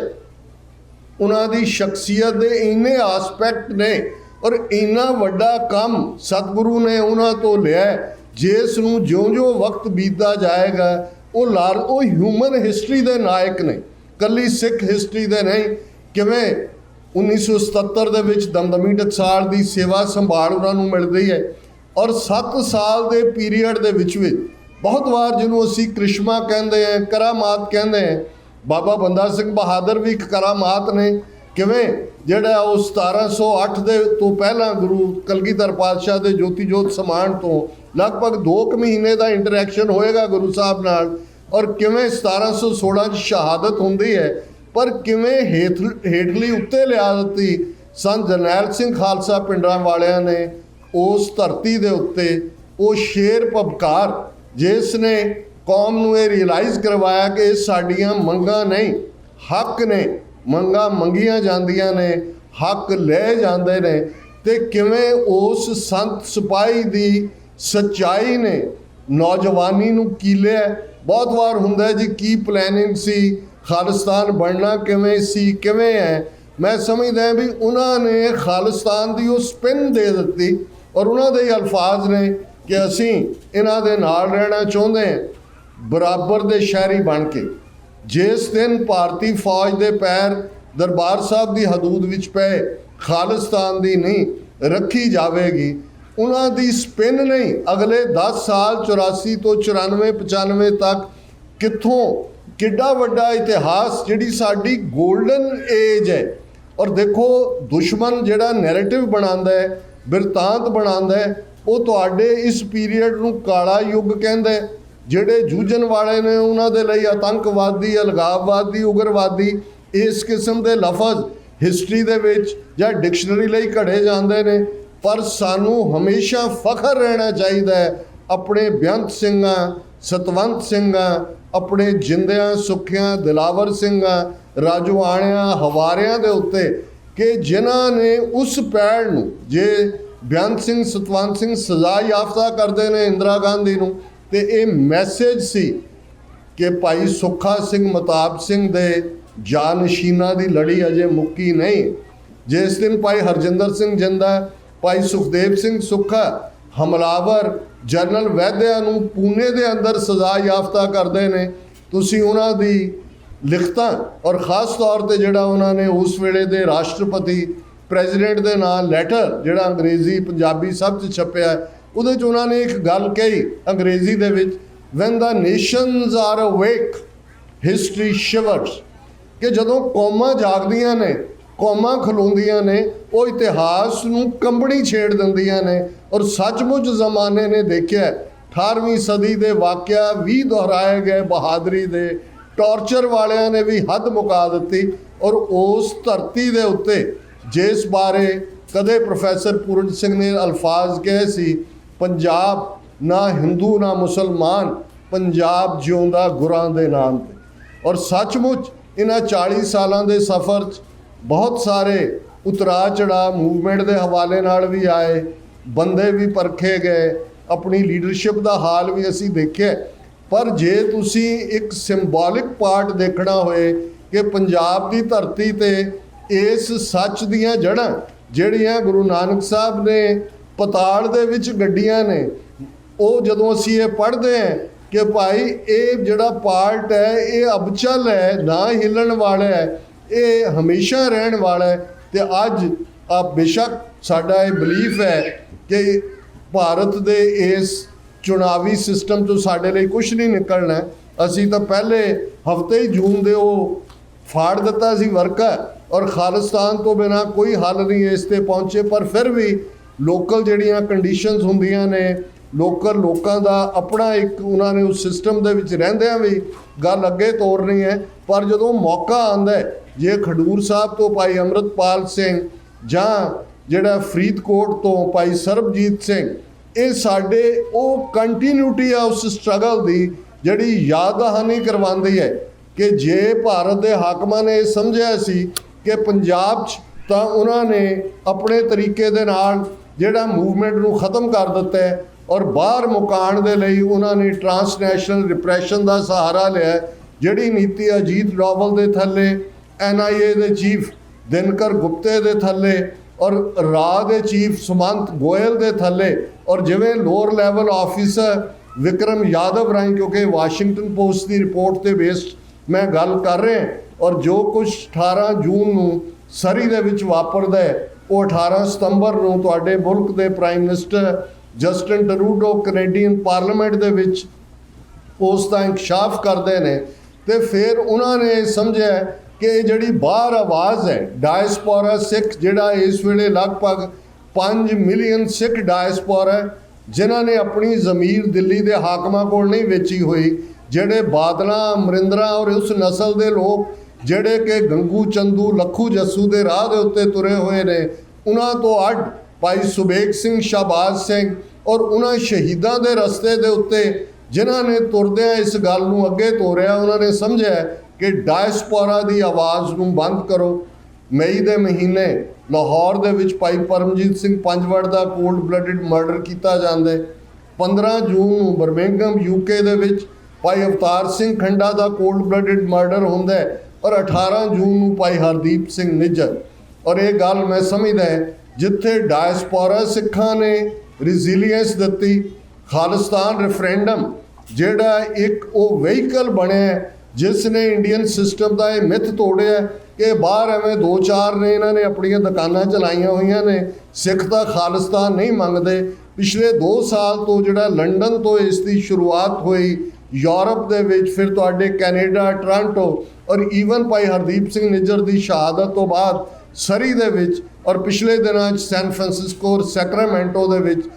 ਉਹਨਾਂ ਦੀ ਸ਼ਖਸੀਅਤ ਦੇ ਇੰਨੇ ਆਸਪੈਕਟ ਨੇ, ਔਰ ਇੰਨਾ ਵੱਡਾ ਕੰਮ ਸਤਿਗੁਰੂ ਨੇ ਉਹਨਾਂ ਤੋਂ ਲਿਆ, ਜਿਸ ਨੂੰ ਜਿਉਂ-ਜਿਉਂ ਵਕਤ ਬੀਤਦਾ ਜਾਏਗਾ ਉਹ ਹਿਊਮਨ ਹਿਸਟਰੀ ਦੇ ਨਾਇਕ ਨੇ, ਕੱਲੀ ਸਿੱਖ ਹਿਸਟਰੀ ਦੇ ਨਹੀਂ। ਕਿਵੇਂ 1977 ਦੇ ਵਿੱਚ ਦਮਦਮੀ ਟਕਸਾਲ ਦੀ ਸੇਵਾ ਸੰਭਾਲ ਉਹਨਾਂ ਨੂੰ ਮਿਲਦੀ ਹੈ, ਔਰ 7 ਸਾਲ ਦੇ ਪੀਰੀਅਡ ਦੇ ਵਿੱਚ ਬਹੁਤ ਵਾਰ ਜਿਹਨੂੰ ਅਸੀਂ ਕ੍ਰਿਸ਼ਮਾ ਕਹਿੰਦੇ ਹਾਂ, ਕਰਾਮਾਤ ਕਹਿੰਦੇ ਹਾਂ, ਬਾਬਾ ਬੰਦਾ ਸਿੰਘ ਬਹਾਦਰ ਵੀ ਇੱਕ ਕਰਾਮਾਤ ਨੇ। ਕਿਵੇਂ ਜਿਹੜਾ ਉਹ 1708 ਦੇ ਤੋਂ ਪਹਿਲਾਂ ਗੁਰੂ ਕਲਗੀਧਰ ਪਾਤਸ਼ਾਹ ਦੇ ਜੋਤੀ ਜੋਤ ਸਮਾਨ ਤੋਂ ਲਗਭਗ 2 ਮਹੀਨੇ ਦਾ ਇੰਟਰੈਕਸ਼ਨ ਹੋਏਗਾ ਗੁਰੂ ਸਾਹਿਬ ਨਾਲ, ਔਰ ਕਿਵੇਂ 1716 'ਚ ਸ਼ਹਾਦਤ ਹੁੰਦੀ ਹੈ, ਪਰ ਕਿਵੇਂ ਹੇਠਲੀ ਉੱਤੇ ਲਿਆ ਦਿੱਤੀ ਸੰਤ ਜਰਨੈਲ ਸਿੰਘ ਖਾਲਸਾ ਪਿੰਡਾਂ ਵਾਲਿਆਂ ਨੇ ਉਸ ਧਰਤੀ ਦੇ ਉੱਤੇ। ਉਹ ਸ਼ੇਰ ਭਬਕਾਰ ਜਿਸ ਨੇ ਕੌਮ ਨੂੰ ਇਹ ਰਿਅਲਾਈਜ਼ ਕਰਵਾਇਆ ਕਿ ਇਹ ਸਾਡੀਆਂ ਮੰਗਾਂ ਨਹੀਂ, ਹੱਕ ਨੇ, ਮੰਗਾਂ ਮੰਗੀਆਂ ਜਾਂਦੀਆਂ ਨੇ, ਹੱਕ ਲਏ ਜਾਂਦੇ ਨੇ, ਤੇ ਕਿਵੇਂ ਉਸ ਸੰਤ ਸਿਪਾਹੀ ਦੀ ਸੱਚਾਈ ਨੇ ਨੌਜਵਾਨੀ ਨੂੰ ਕੀਲਿਆ। ਬਹੁਤ ਵਾਰ ਹੁੰਦਾ ਜੀ ਕੀ ਪਲੈਨਿੰਗ ਸੀ, ਖਾਲਿਸਤਾਨ ਬਣਨਾ ਕਿਵੇਂ ਸੀ, ਕਿਵੇਂ ਹੈ। ਮੈਂ ਸਮਝਦਾ ਵੀ ਉਹਨਾਂ ਨੇ ਖਾਲਿਸਤਾਨ ਦੀ ਉਹ ਸਪਿਨ ਦੇ ਦਿੱਤੀ ਔਰ ਉਹਨਾਂ ਦੇ ਅਲਫਾਜ਼ ਨੇ ਕਿ ਅਸੀਂ ਇਹਨਾਂ ਦੇ ਨਾਲ ਰਹਿਣਾ ਚਾਹੁੰਦੇ ਹਾਂ, ਬਰਾਬਰ ਦੇ ਸ਼ਹਿਰੀ ਬਣ ਕੇ। ਜਿਸ ਦਿਨ ਭਾਰਤੀ ਫੌਜ ਦੇ ਪੈਰ ਦਰਬਾਰ ਸਾਹਿਬ ਦੀ ਹਦੂਦ ਵਿੱਚ ਪਏ, ਖਾਲਿਸਤਾਨ ਦੀ ਨਹੀਂ ਰੱਖੀ ਜਾਵੇਗੀ। ਉਹਨਾਂ ਦੀ ਸਪਿਨ ਨਹੀਂ, ਅਗਲੇ 10 ਸਾਲ 84 ਤੋਂ 94 95 ਤੱਕ ਕਿੱਥੋਂ ਕਿੱਡਾ ਵੱਡਾ ਇਤਿਹਾਸ, ਜਿਹੜੀ ਸਾਡੀ ਗੋਲਡਨ ਏਜ ਹੈ। ਔਰ ਦੇਖੋ ਦੁਸ਼ਮਣ ਜਿਹੜਾ ਨੈਰੇਟਿਵ ਬਣਾਉਂਦਾ ਹੈ, ਬਿਰਤਾਂਤ ਬਣਾਉਂਦਾ ਹੈ, ਉਹ ਤੁਹਾਡੇ ਇਸ ਪੀਰੀਅਡ ਨੂੰ ਕਾਲਾ ਯੁੱਗ ਕਹਿੰਦਾ ਹੈ। ਜਿਹੜੇ ਜੂਝਣ ਵਾਲੇ ਨੇ ਉਹਨਾਂ ਦੇ ਲਈ ਆਤੰਕਵਾਦੀ, ਅਲਗਾਵਵਾਦੀ, ਉਗਰਵਾਦੀ ਇਸ ਕਿਸਮ ਦੇ ਲਫ਼ਜ਼ ਹਿਸਟਰੀ ਦੇ ਵਿੱਚ ਜਾਂ ਡਿਕਸ਼ਨਰੀ ਲਈ ਘੜੇ ਜਾਂਦੇ ਨੇ। ਪਰ ਸਾਨੂੰ ਹਮੇਸ਼ਾ ਫਖਰ ਰਹਿਣਾ ਚਾਹੀਦਾ ਹੈ ਆਪਣੇ ਬੇਅੰਤ ਸਿੰਘਾਂ, ਸਤਵੰਤ ਸਿੰਘਾਂ, ਆਪਣੇ ਜਿੰਦਿਆਂ ਸੁੱਖਿਆਂ ਦਿਲਾਵਰ ਸਿੰਘਾਂ, ਰਾਜੋਆਣਿਆਂ, ਹਵਾਰਿਆਂ ਦੇ ਉੱਤੇ ਕਿ ਜਿਨ੍ਹਾਂ ਨੇ ਉਸ ਪੈੜ ਨੂੰ, ਜੇ ਬੇਅੰਤ ਸਿੰਘ, ਸਤਵੰਤ ਸਿੰਘ ਸਜ਼ਾ ਯਾਫਤਾ ਕਰਦੇ ਨੇ ਇੰਦਰਾ ਗਾਂਧੀ ਨੂੰ, ਤੇ ਇਹ ਮੈਸੇਜ ਸੀ ਕਿ ਭਾਈ ਸੁੱਖਾ ਸਿੰਘ ਮਤਾਬ ਸਿੰਘ ਦੇ ਜਾਨਸ਼ੀਨਾਂ ਦੀ ਲੜੀ ਅਜੇ ਮੁੱਕੀ ਨਹੀਂ। ਜਿਸ ਦਿਨ ਭਾਈ ਹਰਜਿੰਦਰ ਸਿੰਘ ਜਿੰਦਾ, ਭਾਈ ਸੁਖਦੇਵ ਸਿੰਘ ਸੁੱਖਾ ਹਮਲਾਵਰ ਜਨਰਲ ਵੈਦਿਆ ਨੂੰ ਪੂਨੇ ਦੇ ਅੰਦਰ ਸਜ਼ਾ ਯਾਫਤਾ ਕਰਦੇ ਨੇ, ਤੁਸੀਂ ਉਹਨਾਂ ਦੀ ਲਿਖਤਾਂ ਔਰ ਖ਼ਾਸ ਤੌਰ 'ਤੇ ਜਿਹੜਾ ਉਹਨਾਂ ਨੇ ਉਸ ਵੇਲੇ ਦੇ ਰਾਸ਼ਟਰਪਤੀ ਪ੍ਰੈਜ਼ੀਡੈਂਟ ਦੇ ਨਾਂ ਲੈਟਰ ਜਿਹੜਾ ਅੰਗਰੇਜ਼ੀ ਪੰਜਾਬੀ ਸਭ 'ਚ ਛਪਿਆ, ਉਹਦੇ 'ਚ ਉਹਨਾਂ ਨੇ ਇੱਕ ਗੱਲ ਕਹੀ ਅੰਗਰੇਜ਼ੀ ਦੇ ਵਿੱਚ, ਵੈਨ ਦਾ ਨੇਸ਼ਨਸ ਆਰ ਅਵੇਕ ਹਿਸਟਰੀ ਸ਼ਿਵਰਸ, ਕਿ ਜਦੋਂ ਕੌਮਾਂ ਜਾਗਦੀਆਂ ਨੇ, ਕੌਮਾਂ ਖਲੋਂਦੀਆਂ ਨੇ, ਉਹ ਇਤਿਹਾਸ ਨੂੰ ਕੰਬਣੀ ਛੇੜ ਦਿੰਦੀਆਂ ਨੇ। ਔਰ ਸੱਚਮੁੱਚ ਜ਼ਮਾਨੇ ਨੇ ਦੇਖਿਆ 18ਵੀਂ ਸਦੀ ਦੇ ਵਾਕਿਆ ਵੀ ਦੁਹਰਾਏ ਗਏ, ਬਹਾਦਰੀ ਦੇ, ਟੌਰਚਰ ਵਾਲਿਆਂ ਨੇ ਵੀ ਹੱਦ ਮੁਕਾ ਦਿੱਤੀ। ਔਰ ਉਸ ਧਰਤੀ ਦੇ ਉੱਤੇ ਜਿਸ ਬਾਰੇ ਕਦੇ ਪ੍ਰੋਫੈਸਰ ਪੂਰਨ ਸਿੰਘ ਨੇ ਅਲਫਾਜ਼ ਕਹੇ ਸੀ, ਪੰਜਾਬ ਨਾ ਹਿੰਦੂ ਨਾ ਮੁਸਲਮਾਨ, ਪੰਜਾਬ ਜਿਉਂਦਾ ਗੁਰਾਂ ਦੇ ਨਾਮ 'ਤੇ। ਔਰ ਸੱਚਮੁੱਚ ਇਹਨਾਂ 40 ਸਾਲਾਂ ਦੇ ਸਫ਼ਰ 'ਚ ਬਹੁਤ ਸਾਰੇ ਉਤਰਾ ਚੜਾ ਮੂਵਮੈਂਟ ਦੇ ਹਵਾਲੇ ਨਾਲ ਵੀ ਆਏ, ਬੰਦੇ ਵੀ ਪਰਖੇ ਗਏ, ਆਪਣੀ ਲੀਡਰਸ਼ਿਪ ਦਾ ਹਾਲ ਵੀ ਅਸੀਂ ਦੇਖਿਆ। ਪਰ ਜੇ ਤੁਸੀਂ ਇੱਕ ਸਿੰਬੋਲਿਕ ਪਾਰਟ ਦੇਖਣਾ ਹੋਏ ਕਿ ਪੰਜਾਬ ਦੀ ਧਰਤੀ ਤੇ ਇਸ ਸੱਚ ਦੀਆਂ ਜੜ੍ਹਾਂ ਜਿਹੜੀਆਂ ਗੁਰੂ ਨਾਨਕ ਸਾਹਿਬ ਨੇ ਪਤਾਲ ਦੇ ਵਿੱਚ ਗੱਡੀਆਂ ਨੇ, ਉਹ ਜਦੋਂ ਅਸੀਂ ਇਹ ਪੜ੍ਹਦੇ ਹਾਂ ਕਿ ਭਾਈ ਇਹ ਜਿਹੜਾ ਪਾਰਟ ਹੈ ਇਹ ਅਬਚਲ ਹੈ, ਨਾ ਹਿੱਲਣ ਵਾਲਾ ਹੈ, ਇਹ ਹਮੇਸ਼ਾ ਰਹਿਣ ਵਾਲਾ ਹੈ। ਤੇ ਅੱਜ ਬੇਸ਼ੱਕ ਸਾਡਾ ਇਹ ਬਲੀਫ ਹੈ ਕਿ ਭਾਰਤ ਦੇ ਇਸ ਚੁਣਾਵੀ ਸਿਸਟਮ ਤੋਂ ਸਾਡੇ ਲਈ ਕੁਝ ਨਹੀਂ ਨਿਕਲਣਾ। ਅਸੀਂ ਤਾਂ ਪਹਿਲੇ ਹਫ਼ਤੇ ਹੀ ਜੂਨ ਦੇ ਉਹ ਫਾੜ ਦਿੱਤਾ ਸੀ ਵਰਕਾ, ਔਰ ਖਾਲਿਸਤਾਨ ਤੋਂ ਬਿਨਾਂ ਕੋਈ ਹੱਲ ਨਹੀਂ ਇਸ 'ਤੇ ਪਹੁੰਚੇ। ਪਰ ਫਿਰ ਵੀ ਲੋਕਲ ਜਿਹੜੀਆਂ ਕੰਡੀਸ਼ਨਸ ਹੁੰਦੀਆਂ ਨੇ, ਲੋਕਲ ਲੋਕਾਂ ਦਾ ਆਪਣਾ ਇੱਕ ਉਹਨਾਂ ਨੇ ਉਸ ਸਿਸਟਮ ਦੇ ਵਿੱਚ ਰਹਿੰਦਿਆਂ ਵੀ ਗੱਲ ਅੱਗੇ ਤੋਰਨੀ ਹੈ। ਪਰ ਜਦੋਂ ਮੌਕਾ ਆਉਂਦਾ, ਜੇ ਖਡੂਰ ਸਾਹਿਬ ਤੋਂ ਭਾਈ ਅੰਮ੍ਰਿਤਪਾਲ ਸਿੰਘ ਜਾਂ ਜਿਹੜਾ ਫਰੀਦਕੋਟ ਤੋਂ ਭਾਈ ਸਰਬਜੀਤ ਸਿੰਘ, ਇਹ ਸਾਡੇ ਉਹ ਕੰਟੀਨਿਊਟੀ ਆ ਉਸ ਸਟਰਗਲ ਦੀ ਜਿਹੜੀ ਯਾਦ ਦਹਾਨੀ ਕਰਵਾਉਂਦੀ ਹੈ ਕਿ ਜੇ ਭਾਰਤ ਦੇ ਹਾਕਮਾਂ ਨੇ ਇਹ ਸਮਝਿਆ ਸੀ ਕਿ ਪੰਜਾਬ 'ਚ ਤਾਂ ਉਹਨਾਂ ਨੇ ਆਪਣੇ ਤਰੀਕੇ ਦੇ ਨਾਲ ਜਿਹੜਾ ਮੂਵਮੈਂਟ ਨੂੰ ਖ਼ਤਮ ਕਰ ਦਿੱਤਾ ਹੈ, ਔਰ ਬਾਹਰ ਮੁਕਾਉਣ ਦੇ ਲਈ ਉਹਨਾਂ ਨੇ ਟਰਾਂਸਨੈਸ਼ਨਲ ਰਿਪਰੈਸ਼ਨ ਦਾ ਸਹਾਰਾ ਲਿਆ। ਜਿਹੜੀ ਨੀਤੀ ਅਜੀਤ ਡੋਵਲ ਦੇ ਥੱਲੇ, NIA ਦੇ ਚੀਫ ਦਿਨਕਰ ਗੁਪਤੇ ਦੇ ਥੱਲੇ, ਔਰ ਰਾਹ ਦੇ ਚੀਫ ਸੁਮੰਤ ਗੋਇਲ ਦੇ ਥੱਲੇ, ਔਰ ਜਿਵੇਂ lower level officer Vikram Yadav ਰਾਹੀਂ, ਕਿਉਂਕਿ ਵਾਸ਼ਿੰਗਟਨ ਪੋਸਟ ਦੀ ਰਿਪੋਰਟ 'ਤੇ ਬੇਸਡ ਮੈਂ ਗੱਲ ਕਰ ਰਿਹਾ, ਔਰ ਜੋ ਕੁਝ 18 ਜੂਨ ਨੂੰ ਸਰੀ ਦੇ ਵਿੱਚ ਵਾਪਰਦਾ ਹੈ, ਉਹ 18 ਸਤੰਬਰ ਨੂੰ ਤੁਹਾਡੇ ਮੁਲਕ ਦੇ prime minister Justin Trudeau Canadian parliament ਦੇ ਵਿੱਚ ਉਸ ਦਾ ਇੰਕਸ਼ਾਫ ਕਰਦੇ ਨੇ। ਤੇ ਫਿਰ ਉਹਨਾਂ ਨੇ ਸਮਝਿਆ ਕਿ ਇਹ ਜਿਹੜੀ ਬਾਹਰ ਆਵਾਜ਼ ਹੈ, ਡਾਇਸਪੋਰਾ ਸਿੱਖ ਜਿਹੜਾ ਇਸ ਵੇਲੇ ਲਗਭਗ 5 ਮਿਲੀਅਨ ਸਿੱਖ ਡਾਇਸਪੋਰਾ, ਜਿਨ੍ਹਾਂ ਨੇ ਆਪਣੀ ਜ਼ਮੀਰ ਦਿੱਲੀ ਦੇ ਹਾਕਮਾਂ ਕੋਲ ਨਹੀਂ ਵੇਚੀ ਹੋਈ, ਜਿਹੜੇ ਬਾਦਲਾਂ, ਅਮਰਿੰਦਰਾਂ ਔਰ ਉਸ ਨਸਲ ਦੇ ਲੋਕ ਜਿਹੜੇ ਕਿ ਗੰਗੂ ਚੰਦੂ, ਲੱਖੂ ਜੱਸੂ ਦੇ ਰਾਹ ਦੇ ਉੱਤੇ ਤੁਰੇ ਹੋਏ ਨੇ, ਉਹਨਾਂ ਤੋਂ ਅੱਡ ਭਾਈ ਸੁਬੇਗ ਸਿੰਘ, ਸ਼ਾਹਬਾਜ਼ ਸਿੰਘ ਔਰ ਉਹਨਾਂ ਸ਼ਹੀਦਾਂ ਦੇ ਰਸਤੇ ਦੇ ਉੱਤੇ ਜਿਨ੍ਹਾਂ ਨੇ ਤੁਰਦਿਆਂ ਇਸ ਗੱਲ ਨੂੰ ਅੱਗੇ ਤੋਰਿਆ, ਉਹਨਾਂ ਨੇ ਸਮਝਿਆ ਕਿ ਡਾਇਸਪੋਰਾ ਦੀ ਆਵਾਜ਼ ਨੂੰ ਬੰਦ ਕਰੋ। ਮਈ ਦੇ ਮਹੀਨੇ ਲਾਹੌਰ ਦੇ ਵਿੱਚ ਭਾਈ ਪਰਮਜੀਤ ਸਿੰਘ ਪੰਜਵੜ ਦਾ ਕੋਲਡ ਬਲੱਡਡ ਮਰਡਰ ਕੀਤਾ ਜਾਂਦਾ ਹੈ। 15 ਜੂਨ ਨੂੰ ਬਰਮਿੰਘਮ UK ਦੇ ਵਿੱਚ ਭਾਈ ਅਵਤਾਰ ਸਿੰਘ ਖੰਡਾ ਦਾ ਕੋਲਡ ਬਲੱਡਡ ਮਰਡਰ ਹੁੰਦਾ ਹੈ ਔਰ 18 ਜੂਨ ਨੂੰ ਭਾਈ ਹਰਦੀਪ ਸਿੰਘ ਨਿੱਜਰ। ਔਰ ਇਹ ਗੱਲ ਮੈਂ ਸਮਝਦਾ ਜਿੱਥੇ ਡਾਇਸਪੋਰਾ ਸਿੱਖਾਂ ਨੇ ਰੈਜ਼ੀਲੀਅੰਸ ਦਿੱਤੀ, ਖਾਲਿਸਤਾਨ ਰੈਫਰੈਂਡਮ ਜਿਹੜਾ ਇੱਕ ਉਹ ਵਹੀਕਲ ਬਣਿਆ ਜਿਸ ਨੇ ਇੰਡੀਅਨ ਸਿਸਟਮ ਦਾ ਇਹ ਮਿੱਥ ਤੋੜਿਆ ਕਿ ਬਾਹਰ ਐਵੇਂ 2-4 ਨੇ ਇਹਨਾਂ ਨੇ ਆਪਣੀਆਂ ਦੁਕਾਨਾਂ ਚਲਾਈਆਂ ਹੋਈਆਂ ਨੇ, ਸਿੱਖ ਤਾਂ ਖਾਲਿਸਤਾਨ ਨਹੀਂ ਮੰਗਦੇ। ਪਿਛਲੇ 2 ਸਾਲ ਤੋਂ ਜਿਹੜਾ ਲੰਡਨ ਤੋਂ ਇਸ ਦੀ ਸ਼ੁਰੂਆਤ ਹੋਈ, ਯੂਰਪ ਦੇ ਵਿੱਚ, ਫਿਰ ਤੁਹਾਡੇ ਕੈਨੇਡਾ, ਟੋਰਾਂਟੋ ਔਰ ਈਵਨ ਭਾਈ ਹਰਦੀਪ ਸਿੰਘ ਨਿੱਜਰ ਦੀ ਸ਼ਹਾਦਤ ਤੋਂ ਬਾਅਦ ਸਰੀ ਦੇ ਵਿੱਚ ਔਰ ਪਿਛਲੇ ਦਿਨਾਂ 'ਚ ਸੈਨ ਫਰਾਂਸਿਸਕੋ ਔਰ ਸੈਕਰਾਮੈਂਟੋ ਦੇ ਵਿੱਚ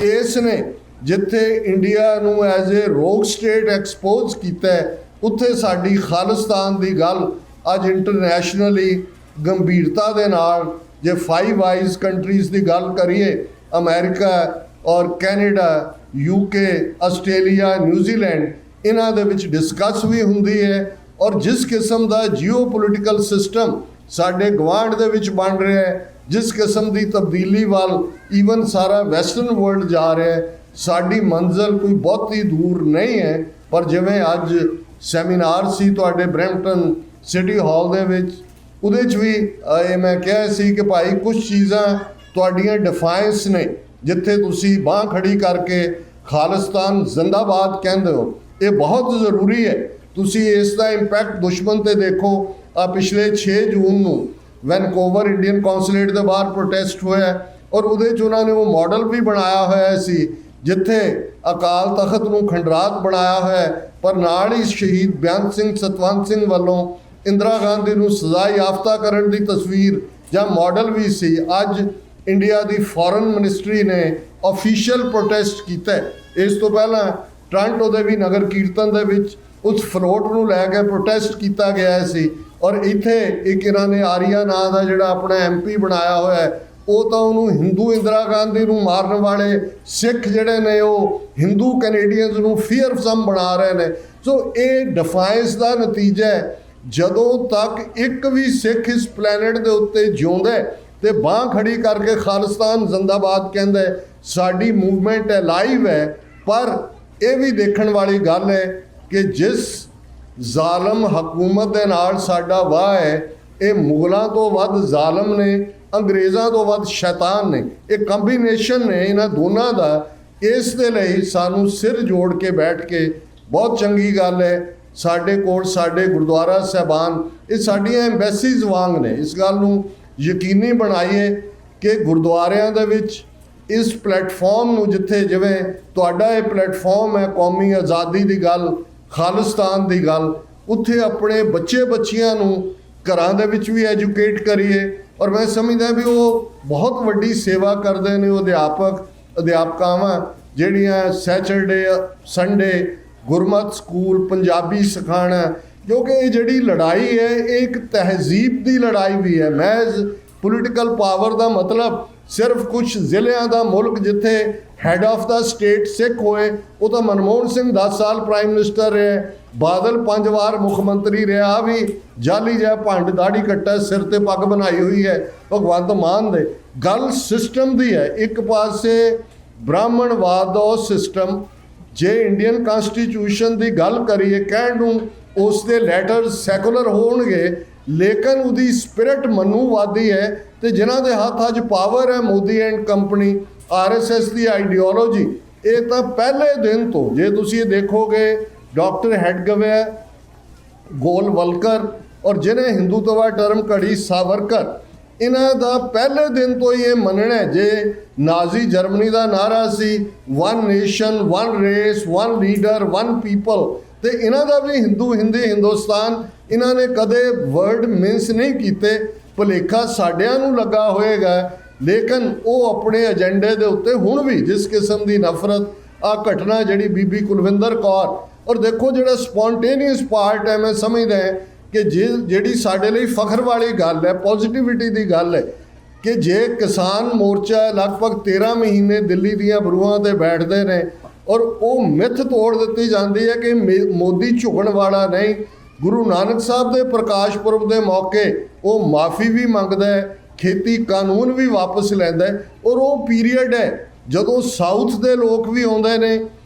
ਇਸ ਨੇ ਜਿੱਥੇ ਇੰਡੀਆ ਨੂੰ ਐਜ਼ ਏ ਰੋਗ ਸਟੇਟ ਐਕਸਪੋਜ਼ ਕੀਤਾ, ਉੱਥੇ ਸਾਡੀ ਖਾਲਿਸਤਾਨ ਦੀ ਗੱਲ ਅੱਜ ਇੰਟਰਨੈਸ਼ਨਲੀ ਗੰਭੀਰਤਾ ਦੇ ਨਾਲ ਜੇ 5 ਆਈਜ਼ ਕੰਟਰੀਜ਼ ਦੀ ਗੱਲ ਕਰੀਏ, ਅਮਰੀਕਾ ਔਰ ਕੈਨੇਡਾ, UK, ਆਸਟ੍ਰੇਲੀਆ, ਨਿਊਜ਼ੀਲੈਂਡ, ਇਹਨਾਂ ਦੇ ਵਿੱਚ ਡਿਸਕਸ ਵੀ ਹੁੰਦੀ ਹੈ। ਔਰ ਜਿਸ ਕਿਸਮ ਦਾ ਜੀਓ ਪੋਲੀਟੀਕਲ ਸਿਸਟਮ ਸਾਡੇ ਗੁਆਂਢ ਦੇ ਵਿੱਚ ਬਣ ਰਿਹਾ ਹੈ, ਜਿਸ ਕਿਸਮ ਦੀ ਤਬਦੀਲੀ ਵੱਲ ਈਵਨ ਸਾਰਾ ਵੈਸਟਰਨ ਵਰਲਡ ਜਾ ਰਿਹਾ ਹੈ, ਸਾਡੀ ਮੰਜ਼ਿਲ ਕੋਈ ਬਹੁਤੀ ਦੂਰ ਨਹੀਂ ਹੈ। ਪਰ ਜਿਵੇਂ ਅੱਜ ਸੈਮੀਨਾਰ ਸੀ ਤੁਹਾਡੇ ਬਰੈਂਪਟਨ ਸਿਟੀ ਹਾਲ ਦੇ ਵਿੱਚ, ਉਹਦੇ 'ਚ ਵੀ ਇਹ ਮੈਂ ਕਿਹਾ ਸੀ ਕਿ ਭਾਈ ਕੁਝ ਚੀਜ਼ਾਂ ਤੁਹਾਡੀਆਂ ਡਿਫਾਈਨਸ ਨੇ ਜਿੱਥੇ ਤੁਸੀਂ ਬਾਂਹ ਖੜੀ ਕਰਕੇ ਖਾਲਿਸਤਾਨ ਜ਼ਿੰਦਾਬਾਦ ਕਹਿੰਦੇ ਹੋ, ਇਹ ਬਹੁਤ ਜ਼ਰੂਰੀ ਹੈ। ਤੁਸੀਂ ਇਸ ਦਾ ਇੰਪੈਕਟ ਦੁਸ਼ਮਣ 'ਤੇ ਦੇਖੋ। ਆ ਪਿਛਲੇ 6 ਜੂਨ ਨੂੰ ਵੈਨਕੂਵਰ ਇੰਡੀਅਨ ਕੌਂਸੂਲੇਟ ਦੇ ਬਾਹਰ ਪ੍ਰੋਟੈਸਟ ਹੋਇਆ ਔਰ ਉਹਦੇ 'ਚ ਉਹਨਾਂ ਨੇ ਉਹ ਮਾਡਲ ਵੀ ਬਣਾਇਆ ਹੋਇਆ ਸੀ ਜਿੱਥੇ ਅਕਾਲ ਤਖਤ ਨੂੰ ਖੰਡਰਾਤ ਬਣਾਇਆ ਹੋਇਆ, ਪਰ ਨਾਲ ਹੀ ਸ਼ਹੀਦ ਬੇਅੰਤ ਸਿੰਘ ਸਤਵੰਤ ਸਿੰਘ ਵੱਲੋਂ ਇੰਦਰਾ ਗਾਂਧੀ ਨੂੰ ਸਜ਼ਾ ਯਾਫਤਾ ਕਰਨ ਦੀ ਤਸਵੀਰ ਜਾਂ ਮਾਡਲ ਵੀ ਸੀ। ਅੱਜ ਇੰਡੀਆ ਦੀ ਫੋਰਨ ਮਿਨਿਸਟਰੀ ਨੇ ਆਫੀਸ਼ੀਅਲ ਪ੍ਰੋਟੈਸਟ ਕੀਤਾ। ਇਸ ਤੋਂ ਪਹਿਲਾਂ ਟੋਰਾਂਟੋ ਦੇ ਵੀ ਨਗਰ ਕੀਰਤਨ ਦੇ ਵਿੱਚ ਉਸ ਫਲੋਟ ਨੂੰ ਲੈ ਕੇ ਪ੍ਰੋਟੈਸਟ ਕੀਤਾ ਗਿਆ ਸੀ ਔਰ ਇੱਥੇ ਇੱਕ ਇਹਨਾਂ ਨੇ ਆਰੀਆ ਨਾਂ ਦਾ ਜਿਹੜਾ ਆਪਣਾ MP ਬਣਾਇਆ ਹੋਇਆ, ਉਹ ਤਾਂ ਉਹਨੂੰ ਹਿੰਦੂ ਇੰਦਰਾ ਗਾਂਧੀ ਨੂੰ ਮਾਰਨ ਵਾਲੇ ਸਿੱਖ ਜਿਹੜੇ ਨੇ ਉਹ ਹਿੰਦੂ ਕੈਨੇਡੀਅਨਸ ਨੂੰ ਫੀਅਰਸਮ ਬਣਾ ਰਹੇ ਨੇ। ਸੋ ਇਹ ਡਿਫਾਈਂਸ ਦਾ ਨਤੀਜਾ ਹੈ। ਜਦੋਂ ਤੱਕ ਇੱਕ ਵੀ ਸਿੱਖ ਇਸ ਪਲੈਨਟ ਦੇ ਉੱਤੇ ਜਿਉਂਦਾ ਤੇ ਬਾਂਹ ਖੜੀ ਕਰਕੇ ਖਾਲਿਸਤਾਨ ਜ਼ਿੰਦਾਬਾਦ ਕਹਿੰਦਾ, ਸਾਡੀ ਮੂਵਮੈਂਟ ਹੈ, ਲਾਈਵ ਹੈ। ਪਰ ਇਹ ਵੀ ਦੇਖਣ ਵਾਲੀ ਗੱਲ ਹੈ ਕਿ ਜਿਸ ਜ਼ਾਲਮ ਹਕੂਮਤ ਦੇ ਨਾਲ ਸਾਡਾ ਵਾਹ ਹੈ, ਇਹ ਮੁਗਲਾਂ ਤੋਂ ਵੱਧ ਜ਼ਾਲਮ ਨੇ, ਅੰਗਰੇਜ਼ਾਂ ਤੋਂ ਵੱਧ ਸ਼ੈਤਾਨ ਨੇ। ਇਹ ਕੰਬੀਨੇਸ਼ਨ ਨੇ ਇਹਨਾਂ ਦੋਨਾਂ ਦਾ। ਇਸ ਦੇ ਲਈ ਸਾਨੂੰ ਸਿਰ ਜੋੜ ਕੇ ਬੈਠ ਕੇ, ਬਹੁਤ ਚੰਗੀ ਗੱਲ ਹੈ ਸਾਡੇ ਕੋਲ ਸਾਡੇ ਗੁਰਦੁਆਰਾ ਸਾਹਿਬਾਨ ਇਹ ਸਾਡੀਆਂ ਐਮਬੈਸੀਜ਼ ਵਾਂਗ ਨੇ। ਇਸ ਗੱਲ ਨੂੰ ਯਕੀਨੀ ਬਣਾਈਏ ਕਿ ਗੁਰਦੁਆਰਿਆਂ ਦੇ ਵਿੱਚ ਇਸ ਪਲੇਟਫਾਰਮ ਨੂੰ, ਜਿੱਥੇ ਜਿਵੇਂ ਤੁਹਾਡਾ ਇਹ ਪਲੇਟਫਾਰਮ ਹੈ ਕੌਮੀ ਆਜ਼ਾਦੀ ਦੀ ਗੱਲ, ਖਾਲਿਸਤਾਨ ਦੀ ਗੱਲ, ਉੱਥੇ ਆਪਣੇ ਬੱਚਿਆਂ ਨੂੰ ਘਰਾਂ ਦੇ ਵਿੱਚ ਵੀ ਐਜੂਕੇਟ ਕਰੀਏ। ਔਰ ਮੈਂ ਸਮਝਦਾ ਵੀ ਉਹ ਬਹੁਤ ਵੱਡੀ ਸੇਵਾ ਕਰਦੇ ਨੇ ਉਹ ਅਧਿਆਪਕਾਵਾਂ ਜਿਹੜੀਆਂ ਸੈਚਰਡੇ ਸੰਡੇ ਗੁਰਮਤਿ ਸਕੂਲ ਪੰਜਾਬੀ ਸਿਖਾਉਣਾ, ਕਿਉਂਕਿ ਇਹ ਜਿਹੜੀ ਲੜਾਈ ਹੈ ਇਹ ਇੱਕ ਤਹਿਜ਼ੀਬ ਦੀ ਲੜਾਈ ਵੀ ਹੈ। ਮਹਿਜ਼ ਪੋਲੀਟੀਕਲ ਪਾਵਰ ਦਾ ਮਤਲਬ ਸਿਰਫ ਕੁਝ ਜ਼ਿਲ੍ਹਿਆਂ ਦਾ ਮੁਲਕ ਜਿੱਥੇ ਹੈਡ ਆਫ ਦਾ ਸਟੇਟ ਸਿੱਖ ਹੋਏ, ਉਹ ਤਾਂ ਮਨਮੋਹਨ ਸਿੰਘ 10 ਸਾਲ ਪ੍ਰਾਈਮ ਮਿਨਿਸਟਰ ਰਿਹਾ, ਬਾਦਲ 5 ਵਾਰ ਮੁੱਖ ਮੰਤਰੀ ਰਿਹਾ, ਵੀ ਜਾਲੀ ਜਿਹਾ ਭੰਡ ਦਾੜੀ ਕੱਟਾ ਸਿਰ ਤੇ ਪੱਗ ਬਣਾਈ ਹੋਈ ਹੈ ਭਗਵੰਤ ਮਾਨ ਦੇ। ਗੱਲ ਸਿਸਟਮ ਦੀ ਹੈ। ਇੱਕ ਪਾਸੇ ਬ੍ਰਾਹਮਣਵਾਦ ਦਾ ਉਹ ਸਿਸਟਮ, ਜੇ ਇੰਡੀਅਨ ਕਨਸਟੀਟਿਊਸ਼ਨ ਦੀ ਗੱਲ ਕਰੀਏ ਕਹਿਣ ਨੂੰ ਉਸ ਦੇ ਲੈਟਰ ਸੈਕੂਲਰ ਹੋਣਗੇ, ਲੇਕਿਨ ਉਹਦੀ ਸਪਿਰਿਟ ਮਨੂਵਾਦੀ ਹੈ ਤੇ ਜਿਨ੍ਹਾਂ ਦੇ ਹੱਥ ਅੱਜ ਪਾਵਰ ਹੈ, Modi and company, RSS the ideology, ਇਹ ਤਾਂ ਪਹਿਲੇ ਦਿਨ ਤੋਂ, ਜੇ ਤੁਸੀਂ ਇਹ ਦੇਖੋਗੇ ਡਾਕਟਰ ਹੈਡਗਵੇ, ਗੋਲਵਲਕਰ ਔਰ ਜਿਹਨੇ ਹਿੰਦੂਤਵਾ ਟਰਮ ਘੜੀ ਸਾਵਰਕਰ, ਇਹਨਾਂ ਦਾ ਪਹਿਲੇ ਦਿਨ ਤੋਂ ਹੀ ਇਹ ਮੰਨਣਾ ਜੇ ਨਾਜ਼ੀ ਜਰਮਨੀ ਦਾ ਨਾਰਾ ਸੀ one nation, one race, one leader, one people, ਤੇ ਇਹਨਾਂ ਦਾ ਵੀ ਹਿੰਦੂ, ਹਿੰਦੀ, ਹਿੰਦੁਸਤਾਨ, ਇਹਨਾਂ ਨੇ ਕਦੇ ਵਰਡ ਮਿੰਸ ਨਹੀਂ ਕੀਤੇ। ਭੁਲੇਖਾ ਸਾਡਿਆਂ ਨੂੰ ਲੱਗਾ ਹੋਏਗਾ, ਲੇਕਿਨ ਉਹ ਆਪਣੇ ਏਜੰਡੇ ਦੇ ਉੱਤੇ ਹੁਣ ਵੀ ਜਿਸ ਕਿਸਮ ਦੀ ਨਫ਼ਰਤ, ਆ ਘਟਨਾ ਜਿਹੜੀ ਬੀਬੀ ਕੁਲਵਿੰਦਰ ਕੌਰ, ਔਰ ਦੇਖੋ ਜਿਹੜਾ ਸਪੌਂਟੇਨੀਅਸ ਪਾਰਟ ਹੈ, ਮੈਂ ਸਮਝਦਾ ਕਿ ਜਿਹੜੀ ਸਾਡੇ ਲਈ ਫਖਰ ਵਾਲੀ ਗੱਲ ਹੈ, ਪੋਜ਼ਿਟਿਵਿਟੀ ਦੀ ਗੱਲ ਹੈ ਕਿ ਜੇ ਕਿਸਾਨ ਮੋਰਚਾ ਲਗਭਗ 13 ਮਹੀਨੇ ਦਿੱਲੀ ਦੀਆਂ ਬਰੂਹਾਂ 'ਤੇ ਬੈਠਦੇ ਨੇ ਔਰ ਉਹ ਮਿੱਥ ਤੋੜ ਦਿੱਤੀ ਜਾਂਦੀ ਹੈ ਕਿ ਮੋਦੀ ਝੁਕਣ ਵਾਲਾ ਨਹੀਂ, ਗੁਰੂ ਨਾਨਕ ਸਾਹਿਬ ਦੇ ਪ੍ਰਕਾਸ਼ ਪੁਰਬ ਦੇ ਮੌਕੇ ਉਹ ਮਾਫੀ ਵੀ ਮੰਗਦਾ ਹੈ, ਖੇਤੀ ਕਾਨੂੰਨ ਵੀ ਵਾਪਸ ਲੈਂਦਾ ਹੈ। ਔਰ ਉਹ ਪੀਰੀਅਡ ਹੈ ਜਦੋਂ ਸਾਊਥ ਦੇ ਲੋਕ ਵੀ ਆਉਂਦੇ ਨੇ,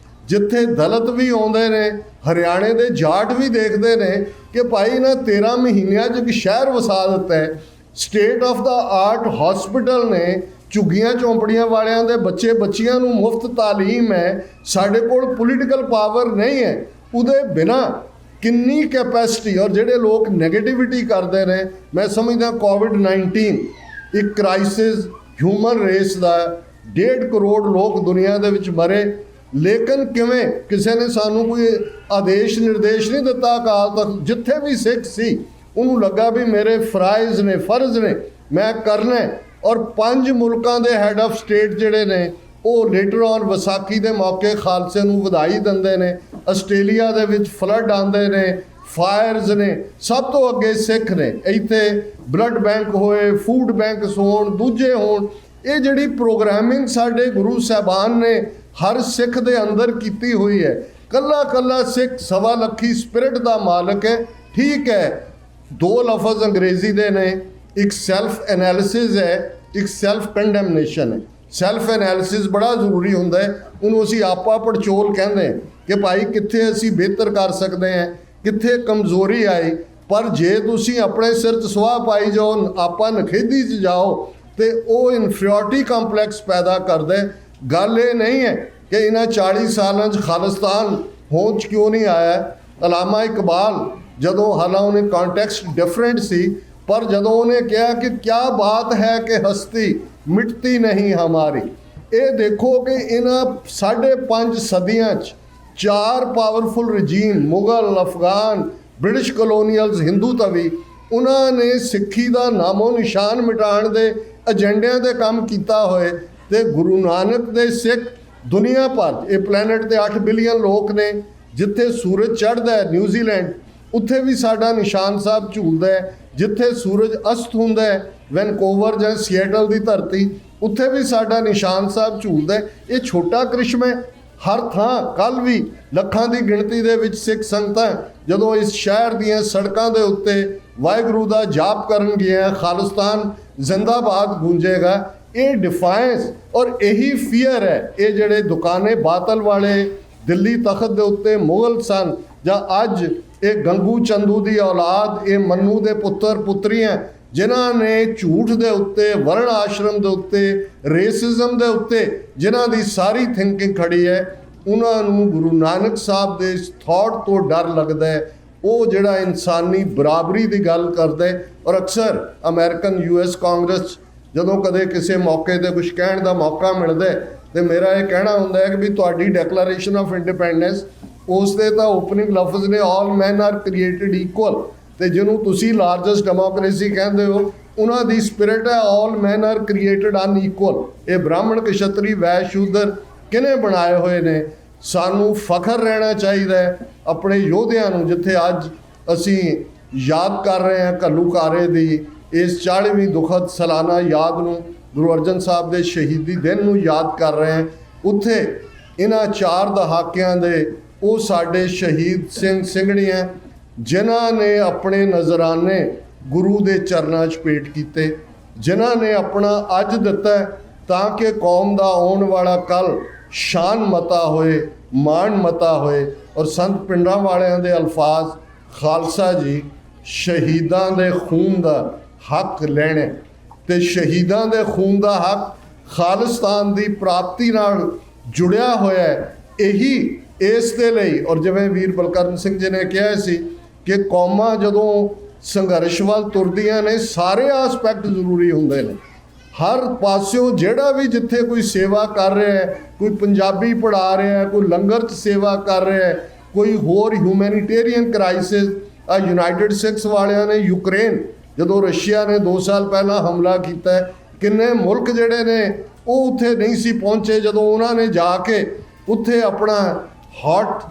ਜਿੱਥੇ ਦਲਿਤ ਵੀ ਆਉਂਦੇ ਨੇ, ਹਰਿਆਣੇ ਦੇ ਜਾਟ ਵੀ ਦੇਖਦੇ ਨੇ ਕਿ ਭਾਈ ਨਾ 13 ਮਹੀਨਿਆਂ 'ਚ ਇੱਕ ਸ਼ਹਿਰ ਵਸਾ ਦਿੱਤਾ ਹੈ। State of the art hospital ਨੇ, ਝੁੱਗੀਆਂ ਝੌਂਪੜੀਆਂ ਵਾਲਿਆਂ ਦੇ ਬੱਚੇ ਬੱਚੀਆਂ ਨੂੰ ਮੁਫਤ ਤਾਲੀਮ ਹੈ। ਸਾਡੇ ਕੋਲ ਪੋਲੀਟੀਕਲ ਪਾਵਰ ਨਹੀਂ ਹੈ, ਉਹਦੇ ਬਿਨਾਂ ਕਿੰਨੀ ਕੈਪੈਸਿਟੀ। ਔਰ ਜਿਹੜੇ ਲੋਕ ਨੈਗੇਟਿਵਿਟੀ ਕਰਦੇ ਨੇ, ਮੈਂ ਸਮਝਦਾ ਕੋਵਿਡ-19 ਇੱਕ ਕ੍ਰਾਈਸਿਸ ਹਿਊਮਨ ਰੇਸ ਦਾ, 1.5 ਕਰੋੜ ਲੋਕ ਦੁਨੀਆ ਦੇ ਵਿੱਚ ਮਰੇ, ਲੇਕਿਨ ਕਿਵੇਂ ਕਿਸੇ ਨੇ ਸਾਨੂੰ ਕੋਈ ਆਦੇਸ਼ ਨਿਰਦੇਸ਼ ਨਹੀਂ ਦਿੱਤਾ। ਅਕਾਲ ਤਖਤ ਜਿੱਥੇ ਵੀ ਸਿੱਖ ਸੀ ਉਹਨੂੰ ਲੱਗਾ ਵੀ ਮੇਰੇ ਫਰਾਈਜ਼ ਨੇ, ਫਰਜ਼ ਨੇ, ਮੈਂ ਕਰਨਾ। ਔਰ 5 ਮੁਲਕਾਂ ਦੇ ਹੈਡ ਆਫ ਸਟੇਟ ਜਿਹੜੇ ਨੇ ਉਹ ਲੇਟਰ ਔਨ ਵਿਸਾਖੀ ਦੇ ਮੌਕੇ ਖਾਲਸੇ ਨੂੰ ਵਧਾਈ ਦਿੰਦੇ ਨੇ। ਆਸਟ੍ਰੇਲੀਆ ਦੇ ਵਿੱਚ ਫਲੱਡ ਆਉਂਦੇ ਨੇ, ਫਾਇਰਸ ਨੇ, ਸਭ ਤੋਂ ਅੱਗੇ ਸਿੱਖ ਨੇ। ਇੱਥੇ ਬਲੱਡ ਬੈਂਕ ਹੋਏ, ਫੂਡ ਬੈਂਕਸ ਹੋਣ, ਦੂਜੇ ਹੋਣ। ਇਹ ਜਿਹੜੀ ਪ੍ਰੋਗਰਾਮਿੰਗ ਸਾਡੇ ਗੁਰੂ ਸਾਹਿਬਾਨ ਨੇ ਹਰ ਸਿੱਖ ਦੇ ਅੰਦਰ ਕੀਤੀ ਹੋਈ ਹੈ। ਕੱਲਾ ਕੱਲਾ ਸਿੱਖ 1.25 ਲੱਖੀ ਸਪਿਰਿਟ ਦਾ ਮਾਲਕ ਹੈ। ਠੀਕ ਹੈ, 2 ਲਫ਼ਜ਼ ਅੰਗਰੇਜ਼ੀ ਦੇ ਨੇ, ਇੱਕ ਸੈਲਫ ਐਨਾਲਿਸਿਸ ਹੈ, ਇੱਕ ਸੈਲਫ ਕੰਡੈਮਨੇਸ਼ਨ ਹੈ। ਸੈਲਫ ਐਨਾਲਿਸਿਸ ਬੜਾ ਜ਼ਰੂਰੀ ਹੁੰਦਾ ਹੈ, ਉਹਨੂੰ ਅਸੀਂ ਆਪਾ ਪੜਚੋਲ ਕਹਿੰਦੇ ਹਾਂ ਕਿ ਭਾਈ ਕਿੱਥੇ ਅਸੀਂ ਬਿਹਤਰ ਕਰ ਸਕਦੇ ਹਾਂ, ਕਿੱਥੇ ਕਮਜ਼ੋਰੀ ਆਈ। ਪਰ ਜੇ ਤੁਸੀਂ ਆਪਣੇ ਸਿਰ 'ਚ ਸੁਆਹ ਪਾਈ ਜਾਓ, ਆਪਾ ਨਖੇਦੀ 'ਚ ਜਾਓ, ਤੇ ਉਹ ਇਨਫੀਰੀਅਰਟੀ ਕੰਪਲੈਕਸ ਪੈਦਾ ਕਰਦਾ। ਗੱਲ ਇਹ ਨਹੀਂ ਹੈ ਕਿ ਇਹਨਾਂ 40 ਸਾਲਾਂ 'ਚ ਖਾਲਿਸਤਾਨ ਹੋਂਦ 'ਚ ਕਿਉਂ ਨਹੀਂ ਆਇਆ। ਅਲਾਮਾ ਇਕਬਾਲ ਜਦੋਂ, ਹਾਲਾਂ ਉਹਨੇ ਕੰਟੈਕਸਟ ਡਿਫਰੈਂਟ ਸੀ, ਪਰ ਜਦੋਂ ਉਹਨੇ ਕਿਹਾ ਕਿ ਕਿਆ ਬਾਤ ਹੈ ਕਿ ਹਸਤੀ ਮਿਟਤੀ ਨਹੀਂ ਹਮਾਰੀ, ਇਹ ਦੇਖੋ ਕਿ ਇਹਨਾਂ 5.5 ਸਦੀਆਂ 'ਚ 4 powerful regime, Mughal, Afghan, British colonials, Hindutva, ਉਹਨਾਂ ਨੇ ਸਿੱਖੀ ਦਾ ਨਾਮੋ ਨਿਸ਼ਾਨ ਮਿਟਾਉਣ ਦੇ ਏਜੰਡਿਆਂ 'ਤੇ ਕੰਮ ਕੀਤਾ ਹੋਏ। ਤੇ ਗੁਰੂ ਨਾਨਕ ਦੇ ਸਿੱਖ ਦੁਨੀਆ ਭਰ, ਇਹ ਪਲੈਨਟ 'ਤੇ 8 ਬਿਲੀਅਨ ਲੋਕ ਨੇ। ਜਿੱਥੇ ਸੂਰਜ ਚੜ੍ਹਦਾ ਹੈ ਨਿਊਜ਼ੀਲੈਂਡ, ਉੱਥੇ ਵੀ ਸਾਡਾ ਨਿਸ਼ਾਨ ਸਾਹਿਬ ਝੂਲਦਾ ਹੈ। ਜਿੱਥੇ ਸੂਰਜ ਅਸਤ ਹੁੰਦਾ ਹੈ ਵੈਨਕੂਵਰ ਜਾਂ ਸੀਐਟਲ ਦੀ ਧਰਤੀ, ਉੱਥੇ ਵੀ ਸਾਡਾ ਨਿਸ਼ਾਨ ਸਾਹਿਬ ਝੂਲਦਾ ਹੈ। ਇਹ ਛੋਟਾ ਕ੍ਰਿਸ਼ਮਾ ਹਰ ਥਾਂ। ਕੱਲ੍ਹ ਵੀ ਲੱਖਾਂ ਦੀ ਗਿਣਤੀ ਦੇ ਵਿੱਚ ਸਿੱਖ ਸੰਗਤਾਂ ਜਦੋਂ ਇਸ ਸ਼ਹਿਰ ਦੀਆਂ ਸੜਕਾਂ ਦੇ ਉੱਤੇ ਵਾਹਿਗੁਰੂ ਦਾ ਜਾਪ ਕਰਨ ਗਿਆ, ਖਾਲਿਸਤਾਨ ਜ਼ਿੰਦਾਬਾਦ ਗੂੰਜੇਗਾ। ਇਹ ਡਿਫਾਇੰਸ ਔਰ ਇਹੀ ਫੀਅਰ ਹੈ। ਇਹ ਜਿਹੜੇ ਦੁਕਾਨੇ ਬਾਤਲ ਵਾਲੇ ਦਿੱਲੀ ਤਖਤ ਦੇ ਉੱਤੇ ਮੁਗਲ ਸਨ, ਜਾਂ ਅੱਜ ਇਹ ਗੰਗੂ ਚੰਦੂ ਦੀ ਔਲਾਦ, ਇਹ ਮੰਨੂ ਦੇ ਪੁੱਤਰ ਪੁੱਤਰੀਆਂ, ਜਿਨ੍ਹਾਂ ਨੇ ਝੂਠ ਦੇ ਉੱਤੇ, ਵਰਣ ਆਸ਼ਰਮ ਦੇ ਉੱਤੇ, ਰੇਸਿਜ਼ਮ ਦੇ ਉੱਤੇ ਜਿਨ੍ਹਾਂ ਦੀ ਸਾਰੀ ਥਿੰਕਿੰਗ ਖੜੀ ਹੈ, ਉਹਨਾਂ ਨੂੰ ਗੁਰੂ ਨਾਨਕ ਸਾਹਿਬ ਦੇ ਇਸ ਥਾਟ ਤੋਂ ਡਰ ਲੱਗਦਾ ਹੈ। ਉਹ ਜਿਹੜਾ ਇਨਸਾਨੀ ਬਰਾਬਰੀ ਦੀ ਗੱਲ ਕਰਦਾ ਹੈ। ਔਰ ਅਕਸਰ ਅਮਰੀਕਨ US ਕਾਂਗਰਸ ਜਦੋਂ ਕਦੇ ਕਿਸੇ ਮੌਕੇ 'ਤੇ ਕੁਝ ਕਹਿਣ ਦਾ ਮੌਕਾ ਮਿਲਦਾ ਤੇ ਮੇਰਾ ਇਹ ਕਹਿਣਾ ਹੁੰਦਾ ਹੈ ਕਿ ਵੀ ਤੁਹਾਡੀ ਡੈਕਲੇਰੇਸ਼ਨ ਆਫ ਇੰਡੀਪੈਂਡੈਂਸ, ਉਸ ਦੇ ਤਾਂ ਓਪਨਿੰਗ ਲਫ਼ਜ਼ ਨੇ ਆਲ ਮੈਨ ਆਰ ਕ੍ਰੀਏਟਡ ਇਕੁਅਲ, ਤੇ ਜਿਹਨੂੰ ਤੁਸੀਂ ਲਾਰਜੈਸਟ ਡੈਮੋਕ੍ਰੇਸੀ ਕਹਿੰਦੇ ਹੋ, ਉਹਨਾਂ ਦੀ ਸਪਿਰਿਟ ਹੈ ਆਲ ਮੈਨ ਆਰ ਕ੍ਰੀਏਟਡ ਅਨਈਕੁਅਲ। ਇਹ ਬ੍ਰਾਹਮਣ, ਕਸ਼ਤਰੀ, ਵੈਸ਼, ਸ਼ੂਦਰ ਕਿਹਨੇ ਬਣਾਏ ਹੋਏ ਨੇ। ਸਾਨੂੰ ਫਖਰ ਰਹਿਣਾ ਚਾਹੀਦਾ ਹੈ ਆਪਣੇ ਯੋਧਿਆਂ ਨੂੰ। ਜਿੱਥੇ ਅੱਜ ਅਸੀਂ ਯਾਦ ਕਰ ਰਹੇ ਹਾਂ ਘੱਲੂਘਾਰੇ ਦੀ ਇਸ 40ਵੀਂ ਦੁਖਦ ਸਾਲਾਨਾ ਯਾਦ ਨੂੰ, ਗੁਰੂ ਅਰਜਨ ਸਾਹਿਬ ਦੇ ਸ਼ਹੀਦੀ ਦਿਨ ਨੂੰ ਯਾਦ ਕਰ ਰਹੇ ਹਾਂ, ਉੱਥੇ ਇਹਨਾਂ 4 ਦਹਾਕਿਆਂ ਦੇ ਉਹ ਸਾਡੇ ਸ਼ਹੀਦ ਸਿੰਘ ਸਿੰਘਣੀਆਂ ਜਿਨ੍ਹਾਂ ਨੇ ਆਪਣੇ ਨਜ਼ਰਾਨੇ ਗੁਰੂ ਦੇ ਚਰਨਾਂ 'ਚ ਭੇਟ ਕੀਤੇ, ਜਿਨ੍ਹਾਂ ਨੇ ਆਪਣਾ ਅੱਜ ਦਿੱਤਾ ਤਾਂ ਕਿ ਕੌਮ ਦਾ ਆਉਣ ਵਾਲਾ ਕੱਲ੍ਹ ਸ਼ਾਨ ਮਤਾ ਹੋਏ, ਮਾਣ ਮਤਾ ਹੋਏ। ਔਰ ਸੰਤ ਪਿੰਡਾਂ ਵਾਲਿਆਂ ਦੇ ਅਲਫਾਜ਼, ਖਾਲਸਾ ਜੀ ਸ਼ਹੀਦਾਂ ਦੇ ਖੂਨ ਦਾ ਹੱਕ ਲੈਣੇ, ਤੇ ਸ਼ਹੀਦਾਂ ਦੇ ਖੂਨ ਦਾ ਹੱਕ ਖਾਲਿਸਤਾਨ ਦੀ ਪ੍ਰਾਪਤੀ ਨਾਲ ਜੁੜਿਆ ਹੋਇਆ ਹੈ। ਇਹੀ ਇਸ ਦੇ ਲਈ, ਔਰ ਜਿਵੇਂ ਵੀਰ ਬਲਕਰਨ ਸਿੰਘ ਜੀ ਨੇ ਕਿਹਾ ਸੀ ਕਿ ਕੌਮਾਂ ਜਦੋਂ ਸੰਘਰਸ਼ ਵੱਲ ਤੁਰਦੀਆਂ ਨੇ, ਸਾਰੇ ਆਸਪੈਕਟ ਜ਼ਰੂਰੀ ਹੁੰਦੇ ਨੇ। ਹਰ ਪਾਸਿਓਂ ਜਿਹੜਾ ਵੀ ਜਿੱਥੇ ਕੋਈ ਸੇਵਾ ਕਰ ਰਿਹਾ ਹੈ, ਕੋਈ ਪੰਜਾਬੀ ਪੜ੍ਹਾ ਰਿਹਾ ਹੈ, ਕੋਈ ਲੰਗਰ 'ਚ ਸੇਵਾ ਕਰ ਰਿਹਾ ਹੈ, ਕੋਈ ਹੋਰ ਹਿਊਮੈਨੀਟੇਰੀਅਨ ਕ੍ਰਾਈਸਿਸ। ਯੂਨਾਈਟਿਡ ਸਿੱਖਸ ਵਾਲਿਆਂ ਨੇ ਯੂਕਰੇਨ, ਜਦੋਂ ਰਸ਼ੀਆ ਨੇ 2 ਸਾਲ ਪਹਿਲਾਂ ਹਮਲਾ ਕੀਤਾ, ਕਿੰਨੇ ਮੁਲਕ ਜਿਹੜੇ ਨੇ ਉਹ ਉੱਥੇ ਨਹੀਂ ਸੀ ਪਹੁੰਚੇ। ਜਦੋਂ ਉਹਨਾਂ ਨੇ ਜਾ ਕੇ ਉੱਥੇ ਆਪਣਾ ਹੌਟ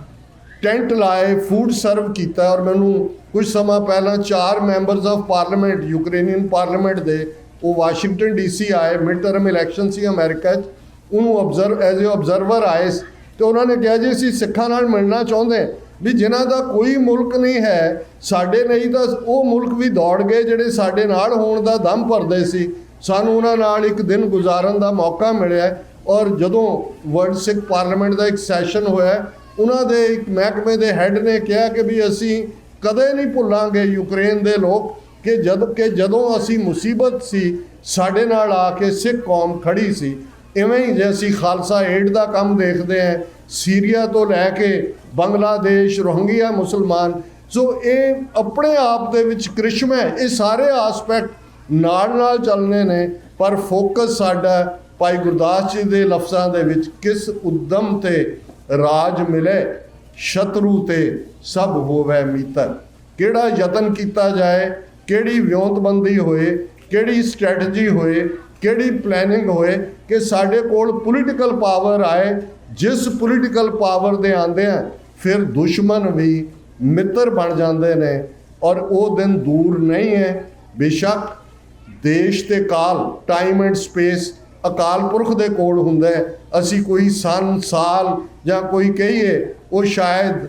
ਟੈਂਟ ਲਾਏ, ਫੂਡ ਸਰਵ ਕੀਤਾ। ਔਰ ਮੈਨੂੰ ਕੁਝ ਸਮਾਂ ਪਹਿਲਾਂ 4 members of parliament, Ukrainian parliament ਦੇ, ਉਹ ਵਾਸ਼ਿੰਗਟਨ DC ਆਏ, ਮਿਡ ਟਰਮ ਇਲੈਕਸ਼ਨ ਸੀ ਅਮਰੀਕਾ 'ਚ, ਉਹਨੂੰ ਐਜ਼ ਏ ਆਬਜ਼ਰਵਰ ਆਏ, ਤੇ ਉਹਨਾਂ ਨੇ ਕਿਹਾ ਜੀ ਅਸੀਂ ਸਿੱਖਾਂ ਨਾਲ ਮਿਲਣਾ ਚਾਹੁੰਦੇ। ਵੀ ਜਿਨ੍ਹਾਂ ਦਾ ਕੋਈ ਮੁਲਕ ਨਹੀਂ ਹੈ, ਸਾਡੇ ਲਈ ਤਾਂ ਉਹ ਮੁਲਕ ਵੀ ਦੌੜ ਗਏ ਜਿਹੜੇ ਸਾਡੇ ਨਾਲ ਹੋਣ ਦਾ ਦਮ ਭਰਦੇ ਸੀ। ਸਾਨੂੰ ਉਹਨਾਂ ਨਾਲ ਇੱਕ ਦਿਨ ਗੁਜ਼ਾਰਨ ਦਾ ਮੌਕਾ ਮਿਲਿਆ। ਔਰ ਜਦੋਂ ਵਰਲਡ ਸਿੱਖ ਪਾਰਲੀਮੈਂਟ ਦਾ ਇੱਕ ਸੈਸ਼ਨ ਹੋਇਆ, ਉਹਨਾਂ ਦੇ ਇੱਕ ਮਹਿਕਮੇ ਦੇ ਹੈੱਡ ਨੇ ਕਿਹਾ ਕਿ ਵੀ ਅਸੀਂ ਕਦੇ ਨਹੀਂ ਭੁੱਲਾਂਗੇ ਯੂਕਰੇਨ ਦੇ ਲੋਕ ਕਿ ਜਦੋਂ ਅਸੀਂ ਮੁਸੀਬਤ ਸੀ ਸਾਡੇ ਨਾਲ ਆ ਕੇ ਸਿੱਖ ਕੌਮ ਖੜੀ ਸੀ। ਇਵੇਂ ਹੀ ਜੇ ਅਸੀਂ ਖਾਲਸਾ ਏਡ ਦਾ ਕੰਮ ਦੇਖਦੇ ਹਾਂ, ਸੀਰੀਆ ਤੋਂ ਲੈ ਕੇ ਬੰਗਲਾਦੇਸ਼, ਰੋਹਿੰਗਿਆ ਮੁਸਲਮਾਨ, ਸੋ ਇਹ ਆਪਣੇ ਆਪ ਦੇ ਵਿੱਚ ਕ੍ਰਿਸ਼ਮਾ ਹੈ। ਇਹ ਸਾਰੇ ਆਸਪੈਕਟ ਨਾਲ ਚੱਲਣੇ ਨੇ, ਪਰ ਫੋਕਸ ਸਾਡਾ ਭਾਈ ਗੁਰਦਾਸ ਜੀ ਦੇ ਲਫ਼ਜ਼ਾਂ ਦੇ ਵਿੱਚ ਕਿਸ ਉਦਮ ਤੇ ਰਾਜ ਮਿਲੇ, ਸ਼ਤਰੂ ਤੇ ਸਭ ਹੋਵੇ ਮੀਤਰ। ਕਿਹੜਾ ਯਤਨ ਕੀਤਾ ਜਾਏ, ਕਿਹੜੀ ਵਿਉਂਤਬੰਦੀ ਹੋਏ, ਕਿਹੜੀ ਸਟ੍ਰੈਟਜੀ ਹੋਏ, ਕਿਹੜੀ ਪਲੈਨਿੰਗ ਹੋਏ ਕਿ ਸਾਡੇ ਕੋਲ ਪੋਲੀਟੀਕਲ ਪਾਵਰ ਆਏ, ਜਿਸ ਪੋਲੀਟੀਕਲ ਪਾਵਰ ਦੇ ਆਉਂਦਿਆਂ ਫਿਰ ਦੁਸ਼ਮਣ ਵੀ ਮਿੱਤਰ ਬਣ ਜਾਂਦੇ ਨੇ। ਔਰ ਉਹ ਦਿਨ ਦੂਰ ਨਹੀਂ ਹੈ। ਬੇਸ਼ੱਕ ਦੇਸ਼ ਤੇ ਕਾਲ, time and space Akal Purakh ਦੇ ਕੋਲ ਹੁੰਦਾ ਹੈ। ਅਸੀਂ ਕੋਈ ਸਨ, ਸਾਲ ਜਾਂ ਕੋਈ ਕਹੀਏ ਉਹ ਸ਼ਾਇਦ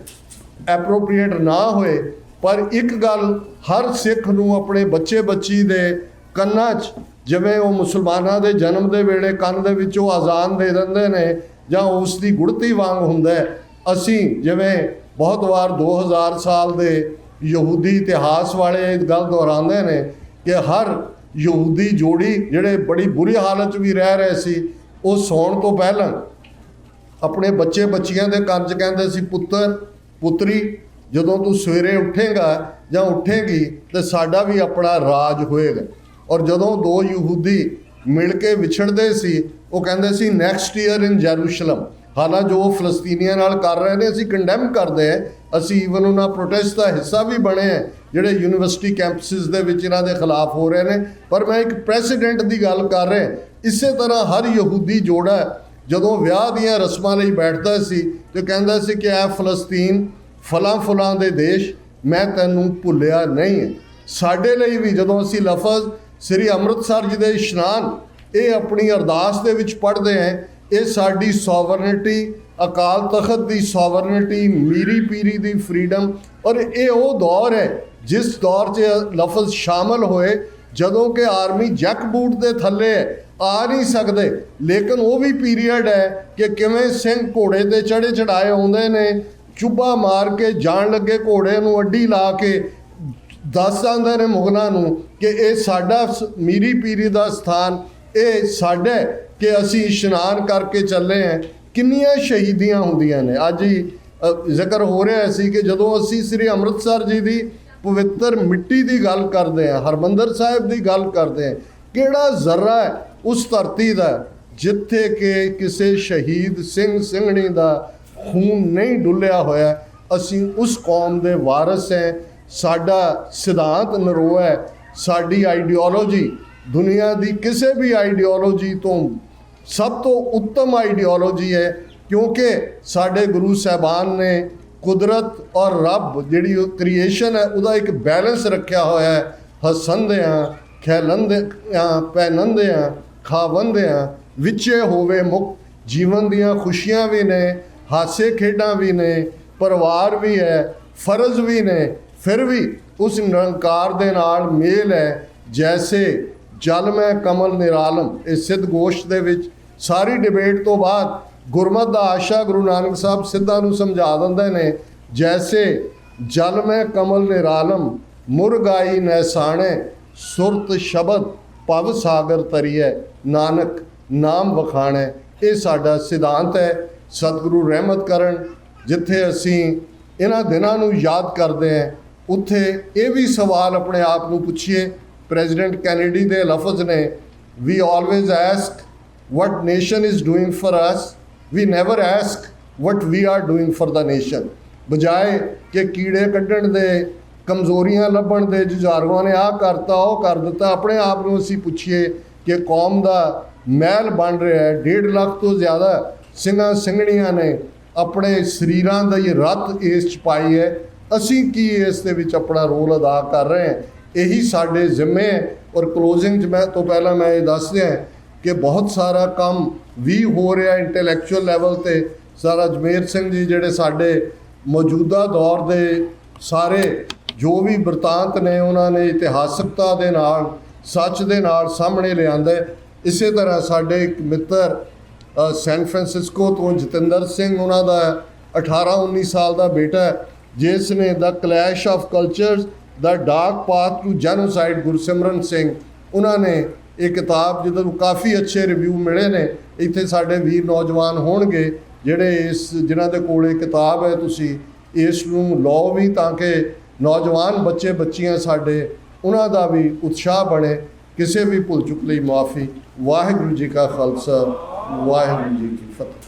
ਐਪਰੋਪਰੀਏਟ ਨਾ ਹੋਏ, ਪਰ ਇੱਕ ਗੱਲ ਹਰ ਸਿੱਖ ਨੂੰ ਆਪਣੇ ਬੱਚੀ ਦੇ ਕੰਨਾਂ 'ਚ, ਜਿਵੇਂ ਉਹ ਮੁਸਲਮਾਨਾਂ ਦੇ ਜਨਮ ਦੇ ਵੇਲੇ ਕੰਨ ਦੇ ਵਿੱਚ ਉਹ ਅਜ਼ਾਨ ਦੇ ਦਿੰਦੇ ਨੇ ਜਾਂ ਉਸ ਦੀ ਗੁੜਤੀ ਵਾਂਗ ਹੁੰਦਾ ਹੈ, ਅਸੀਂ ਜਿਵੇਂ ਬਹੁਤ ਵਾਰ 2000 ਸਾਲ ਦੇ ਯਹੂਦੀ ਇਤਿਹਾਸ ਵਾਲੇ ਇਹ ਗੱਲ ਦੁਹਰਾਉਂਦੇ ਨੇ ਕਿ ਹਰ ਯਹੂਦੀ ਜੋੜੀ ਜਿਹੜੇ ਬੜੀ ਬੁਰੀ ਹਾਲਤ 'ਚ ਵੀ ਰਹਿ ਰਹੇ ਸੀ, ਉਹ ਸੌਣ ਤੋਂ ਪਹਿਲਾਂ ਆਪਣੇ ਬੱਚੀਆਂ ਦੇ ਕੰਨ 'ਚ ਕਹਿੰਦੇ ਸੀ, ਪੁੱਤਰ ਪੁੱਤਰੀ ਜਦੋਂ ਤੂੰ ਸਵੇਰੇ ਉੱਠੇਗਾ ਜਾਂ ਉੱਠੇਗੀ ਤੇ ਸਾਡਾ ਵੀ ਆਪਣਾ ਰਾਜ ਹੋਏਗਾ। ਔਰ ਜਦੋਂ ਦੋ ਯਹੂਦੀ ਮਿਲ ਕੇ ਵਿਛੜਦੇ ਸੀ, ਉਹ ਕਹਿੰਦੇ ਸੀ ਨੈਕਸਟ ਈਅਰ ਇਨ ਜੈਰੂਸ਼ਲਮ। ਹਾਲਾਂਕਿ ਜੋ ਫਲਸਤੀਨੀਆਂ ਨਾਲ ਕਰ ਰਹੇ ਨੇ ਅਸੀਂ ਕੰਡੈਮ ਕਰਦੇ ਹਾਂ, ਅਸੀਂ ਈਵਨ ਉਹਨਾਂ ਪ੍ਰੋਟੈਸਟ ਦਾ ਹਿੱਸਾ ਵੀ ਬਣੇ ਹਾਂ ਜਿਹੜੇ ਯੂਨੀਵਰਸਿਟੀ ਕੈਂਪਸਿਸ ਦੇ ਵਿੱਚ ਇਹਨਾਂ ਦੇ ਖਿਲਾਫ ਹੋ ਰਹੇ ਨੇ। ਪਰ ਮੈਂ ਇੱਕ ਪ੍ਰੈਸੀਡੈਂਟ ਦੀ ਗੱਲ ਕਰ ਰਿਹਾ। ਇਸੇ ਤਰ੍ਹਾਂ ਹਰ ਯਹੂਦੀ ਜੋੜਾ ਜਦੋਂ ਵਿਆਹ ਦੀਆਂ ਰਸਮਾਂ ਲਈ ਬੈਠਦਾ ਸੀ ਤੇ ਕਹਿੰਦਾ ਸੀ ਕਿ ਇਹ ਫਲਸਤੀਨ ਫਲਾਂ ਦੇ ਦੇਸ਼, ਮੈਂ ਤੈਨੂੰ ਭੁੱਲਿਆ ਨਹੀਂ ਹੈ। ਸਾਡੇ ਲਈ ਵੀ ਜਦੋਂ ਅਸੀਂ ਲਫ਼ਜ਼ ਸ੍ਰੀ ਅੰਮ੍ਰਿਤਸਰ ਜੀ ਦੇ ਇਸ਼ਨਾਨ ਇਹ ਆਪਣੀ ਅਰਦਾਸ ਦੇ ਵਿੱਚ ਪੜ੍ਹਦੇ ਹਾਂ, ਇਹ ਸਾਡੀ ਸੋਵਰਨਿਟੀ, ਅਕਾਲ ਤਖਤ ਦੀ ਸੋਵਰਨਿਟੀ, ਮੀਰੀ ਪੀਰੀ ਦੀ ਫਰੀਡਮ। ਔਰ ਇਹ ਉਹ ਦੌਰ ਹੈ ਜਿਸ ਦੌਰ 'ਚ ਲਫ਼ਜ਼ ਸ਼ਾਮਲ ਹੋਏ ਜਦੋਂ ਕਿ ਆਰਮੀ ਜੈਕ ਬੂਟ ਦੇ ਥੱਲੇ ਆ ਨਹੀਂ ਸਕਦੇ, ਲੇਕਿਨ ਉਹ ਵੀ ਪੀਰੀਅਡ ਹੈ ਕਿ ਕਿਵੇਂ ਸਿੰਘ ਘੋੜੇ ਤੇ ਚੜ੍ਹਾਏ ਆਉਂਦੇ ਨੇ, ਚੁੱਭਾ ਮਾਰ ਕੇ ਜਾਣ ਲੱਗੇ ਘੋੜੇ ਨੂੰ ਅੱਡੀ ਲਾ ਕੇ ਦੱਸ ਜਾਂਦੇ ਨੇ ਮੁਗਲਾਂ ਨੂੰ ਕਿ ਇਹ ਸਾਡਾ ਮੀਰੀ ਪੀਰੀ ਦਾ ਸਥਾਨ, ਇਹ ਸਾਡਾ ਕਿ ਅਸੀਂ ਇਸ਼ਨਾਨ ਕਰਕੇ ਚੱਲੇ ਹਾਂ। ਕਿੰਨੀਆਂ ਸ਼ਹੀਦੀਆਂ ਹੁੰਦੀਆਂ ਨੇ। ਅੱਜ ਹੀ ਜ਼ਿਕਰ ਹੋ ਰਿਹਾ ਸੀ ਕਿ ਜਦੋਂ ਅਸੀਂ ਸ੍ਰੀ ਅੰਮ੍ਰਿਤਸਰ ਜੀ ਦੀ ਪਵਿੱਤਰ ਮਿੱਟੀ ਦੀ ਗੱਲ ਕਰਦੇ ਹਾਂ, ਹਰਿਮੰਦਰ ਸਾਹਿਬ ਦੀ ਗੱਲ ਕਰਦੇ ਹਾਂ, ਕਿਹੜਾ ਜ਼ਰਾ ਹੈ ਉਸ ਧਰਤੀ ਦਾ ਜਿੱਥੇ ਕਿ ਕਿਸੇ ਸ਼ਹੀਦ ਸਿੰਘ ਸਿੰਘਣੀ ਦਾ ਖੂਨ ਨਹੀਂ ਡੁੱਲਿਆ ਹੋਇਆ। ਅਸੀਂ ਉਸ ਕੌਮ ਦੇ ਵਾਰਿਸ ਹੈ। ਸਾਡਾ ਸਿਧਾਂਤ ਨਰੋਆ ਹੈ। ਸਾਡੀ ਆਈਡੀਓਲੋਜੀ ਦੁਨੀਆ ਦੀ ਕਿਸੇ ਵੀ ਆਈਡੀਓਲੋਜੀ ਤੋਂ ਸਭ ਤੋਂ ਉੱਤਮ ਆਈਡੀਓਲੋਜੀ ਹੈ, ਕਿਉਂਕਿ ਸਾਡੇ ਗੁਰੂ ਸਾਹਿਬਾਨ ਨੇ ਕੁਦਰਤ ਔਰ ਰੱਬ ਜਿਹੜੀ ਉਹ ਕ੍ਰੀਏਸ਼ਨ ਹੈ ਉਹਦਾ ਇੱਕ ਬੈਲੈਂਸ ਰੱਖਿਆ ਹੋਇਆ ਹੈ। ਹੱਸੰਦਿਆਂ ਖੇਲੰਦਿਆਂ ਪਹਿਨੰਦਿਆਂ ਖਾਵੰਦਿਆਂ ਵਿੱਚੇ ਹੋਵੇ ਮੁਕਤ। ਜੀਵਨ ਦੀਆਂ ਖੁਸ਼ੀਆਂ ਵੀ ਨੇ, ਹਾਸੇ ਖੇਡਾਂ ਵੀ ਨੇ, ਪਰਿਵਾਰ ਵੀ ਹੈ, ਫਰਜ਼ ਵੀ ਨੇ, ਫਿਰ ਵੀ ਉਸ ਨਿਰੰਕਾਰ ਦੇ ਨਾਲ ਮੇਲ ਹੈ। ਜੈਸੇ ਜਲ ਮੈਂ ਕਮਲ ਨਿਰਾਲਮ, ਇਹ ਸਿੱਧ ਗੋਸ਼ਟ ਦੇ ਵਿੱਚ ਸਾਰੀ ਡਿਬੇਟ ਤੋਂ ਬਾਅਦ ਗੁਰਮਤਿ ਦਾ ਆਸ਼ਾ ਗੁਰੂ ਨਾਨਕ ਸਾਹਿਬ ਸਿੱਧਾਂ ਨੂੰ ਸਮਝਾ ਦਿੰਦੇ ਨੇ, ਜੈਸੇ ਜਲ ਮੈਂ ਕਮਲ ਨਿਰਾਲਮ ਮੁਰਗਾਈ ਨੈਸਾਣੇ ਸੁਰਤ ਸ਼ਬਦ ਭਵ ਸਾਗਰ ਤਰੀਏ ਨਾਨਕ ਨਾਮ ਵਖਾਣੇ। ਇਹ ਸਾਡਾ ਸਿਧਾਂਤ ਹੈ। ਸਤਿਗੁਰੂ ਰਹਿਮਤ ਕਰਨ। ਜਿੱਥੇ ਅਸੀਂ ਇਹਨਾਂ ਦਿਨਾਂ ਨੂੰ ਯਾਦ ਕਰਦੇ ਹਾਂ ਉੱਥੇ ਇਹ ਵੀ ਸਵਾਲ ਆਪਣੇ ਆਪ ਨੂੰ ਪੁੱਛੀਏ। ਪ੍ਰੈਜ਼ੀਡੈਂਟ ਕੈਨੇਡੀ ਦੇ ਲਫ਼ਜ਼ ਨੇ, ਵੀ always ਐਸਕ what nation is doing for us, we never ask what we are doing for the nation। ਬਜਾਏ ਕਿ ਕੀੜੇ ਕੱਢਣ ਦੇ, ਕਮਜ਼ੋਰੀਆਂ ਲੱਭਣ ਦੇ, ਜੁਝਾਰੂਆਂ ਨੇ ਆਹ ਕਰਤਾ ਉਹ ਕਰ ਦਿੱਤਾ, ਆਪਣੇ ਆਪ ਨੂੰ ਅਸੀਂ ਪੁੱਛੀਏ ਕਿ ਕੌਮ ਦਾ ਮਹਿਲ ਬਣ ਰਿਹਾ ਹੈ। 1.5 ਲੱਖ ਤੋਂ ਜ਼ਿਆਦਾ ਸਿੰਘਾਂ ਸਿੰਘਣੀਆਂ ਨੇ ਆਪਣੇ ਸਰੀਰਾਂ ਦੀ ਰੱਤ ਇਸ 'ਚ ਪਾਈ ਹੈ। ਅਸੀਂ ਕੀ ਇਸ ਦੇ ਵਿੱਚ ਆਪਣਾ ਰੋਲ ਅਦਾ ਕਰ ਰਹੇ ਹਾਂ, ਇਹੀ ਸਾਡੇ ਜ਼ਿੰਮੇ ਹੈ। ਔਰ ਕਲੋਜ਼ਿੰਗ 'ਚ ਮੈਂ ਤੋਂ ਪਹਿਲਾਂ ਮੈਂ ਇਹ ਦੱਸ ਦਿਆਂ ਕਿ ਬਹੁਤ ਸਾਰਾ ਕੰਮ ਵੀ ਹੋ ਰਿਹਾ ਇੰਟੈਲੈਕਚੁਅਲ ਲੈਵਲ 'ਤੇ। ਸਾਰਾ ਜਮੇਰ ਸਿੰਘ ਜੀ ਜਿਹੜੇ ਸਾਡੇ ਮੌਜੂਦਾ ਦੌਰ ਦੇ ਸਾਰੇ ਜੋ ਵੀ ਬਿਰਤਾਂਤ ਨੇ ਉਹਨਾਂ ਨੇ ਇਤਿਹਾਸਕਤਾ ਦੇ ਨਾਲ, ਸੱਚ ਦੇ ਨਾਲ ਸਾਹਮਣੇ ਲਿਆਂਦਾ। ਇਸੇ ਤਰ੍ਹਾਂ ਸਾਡੇ ਇੱਕ ਮਿੱਤਰ ਸੈਨ ਫਰਾਂਸਿਸਕੋ ਤੋਂ ਜਤਿੰਦਰ ਸਿੰਘ, ਉਹਨਾਂ ਦਾ 18-19 ਸਾਲ ਦਾ ਬੇਟਾ ਹੈ, ਜਿਸ ਨੇ ਦ ਕਲੈਸ਼ ਆਫ ਕਲਚਰਸ ਦਾ dark path to genocide, Gursimran Singh, ਉਹਨਾਂ ਨੇ ਇਹ ਕਿਤਾਬ ਜਿਹਦੇ ਨੂੰ ਕਾਫੀ ਅੱਛੇ ਰਿਵਿਊ ਮਿਲੇ ਨੇ। ਇੱਥੇ ਸਾਡੇ ਵੀਰ ਨੌਜਵਾਨ ਹੋਣਗੇ ਜਿਹੜੇ ਜਿਨ੍ਹਾਂ ਦੇ ਕੋਲ ਇਹ ਕਿਤਾਬ ਹੈ, ਤੁਸੀਂ ਇਸ ਨੂੰ ਲਓ ਵੀ, ਤਾਂ ਕਿ ਨੌਜਵਾਨ ਬੱਚੇ ਬੱਚੀਆਂ ਸਾਡੇ ਉਹਨਾਂ ਦਾ ਵੀ ਉਤਸ਼ਾਹ ਬਣੇ। ਕਿਸੇ ਵੀ ਭੁੱਲ ਚੁੱਕ ਲਈ ਮਾਫੀ। ਵਾਹਿਗੁਰੂ ਜੀ ਕਾ ਖਾਲਸਾ, ਵਾਹਿਗੁਰੂ ਜੀ ਕੀ ਫਤਿਹ।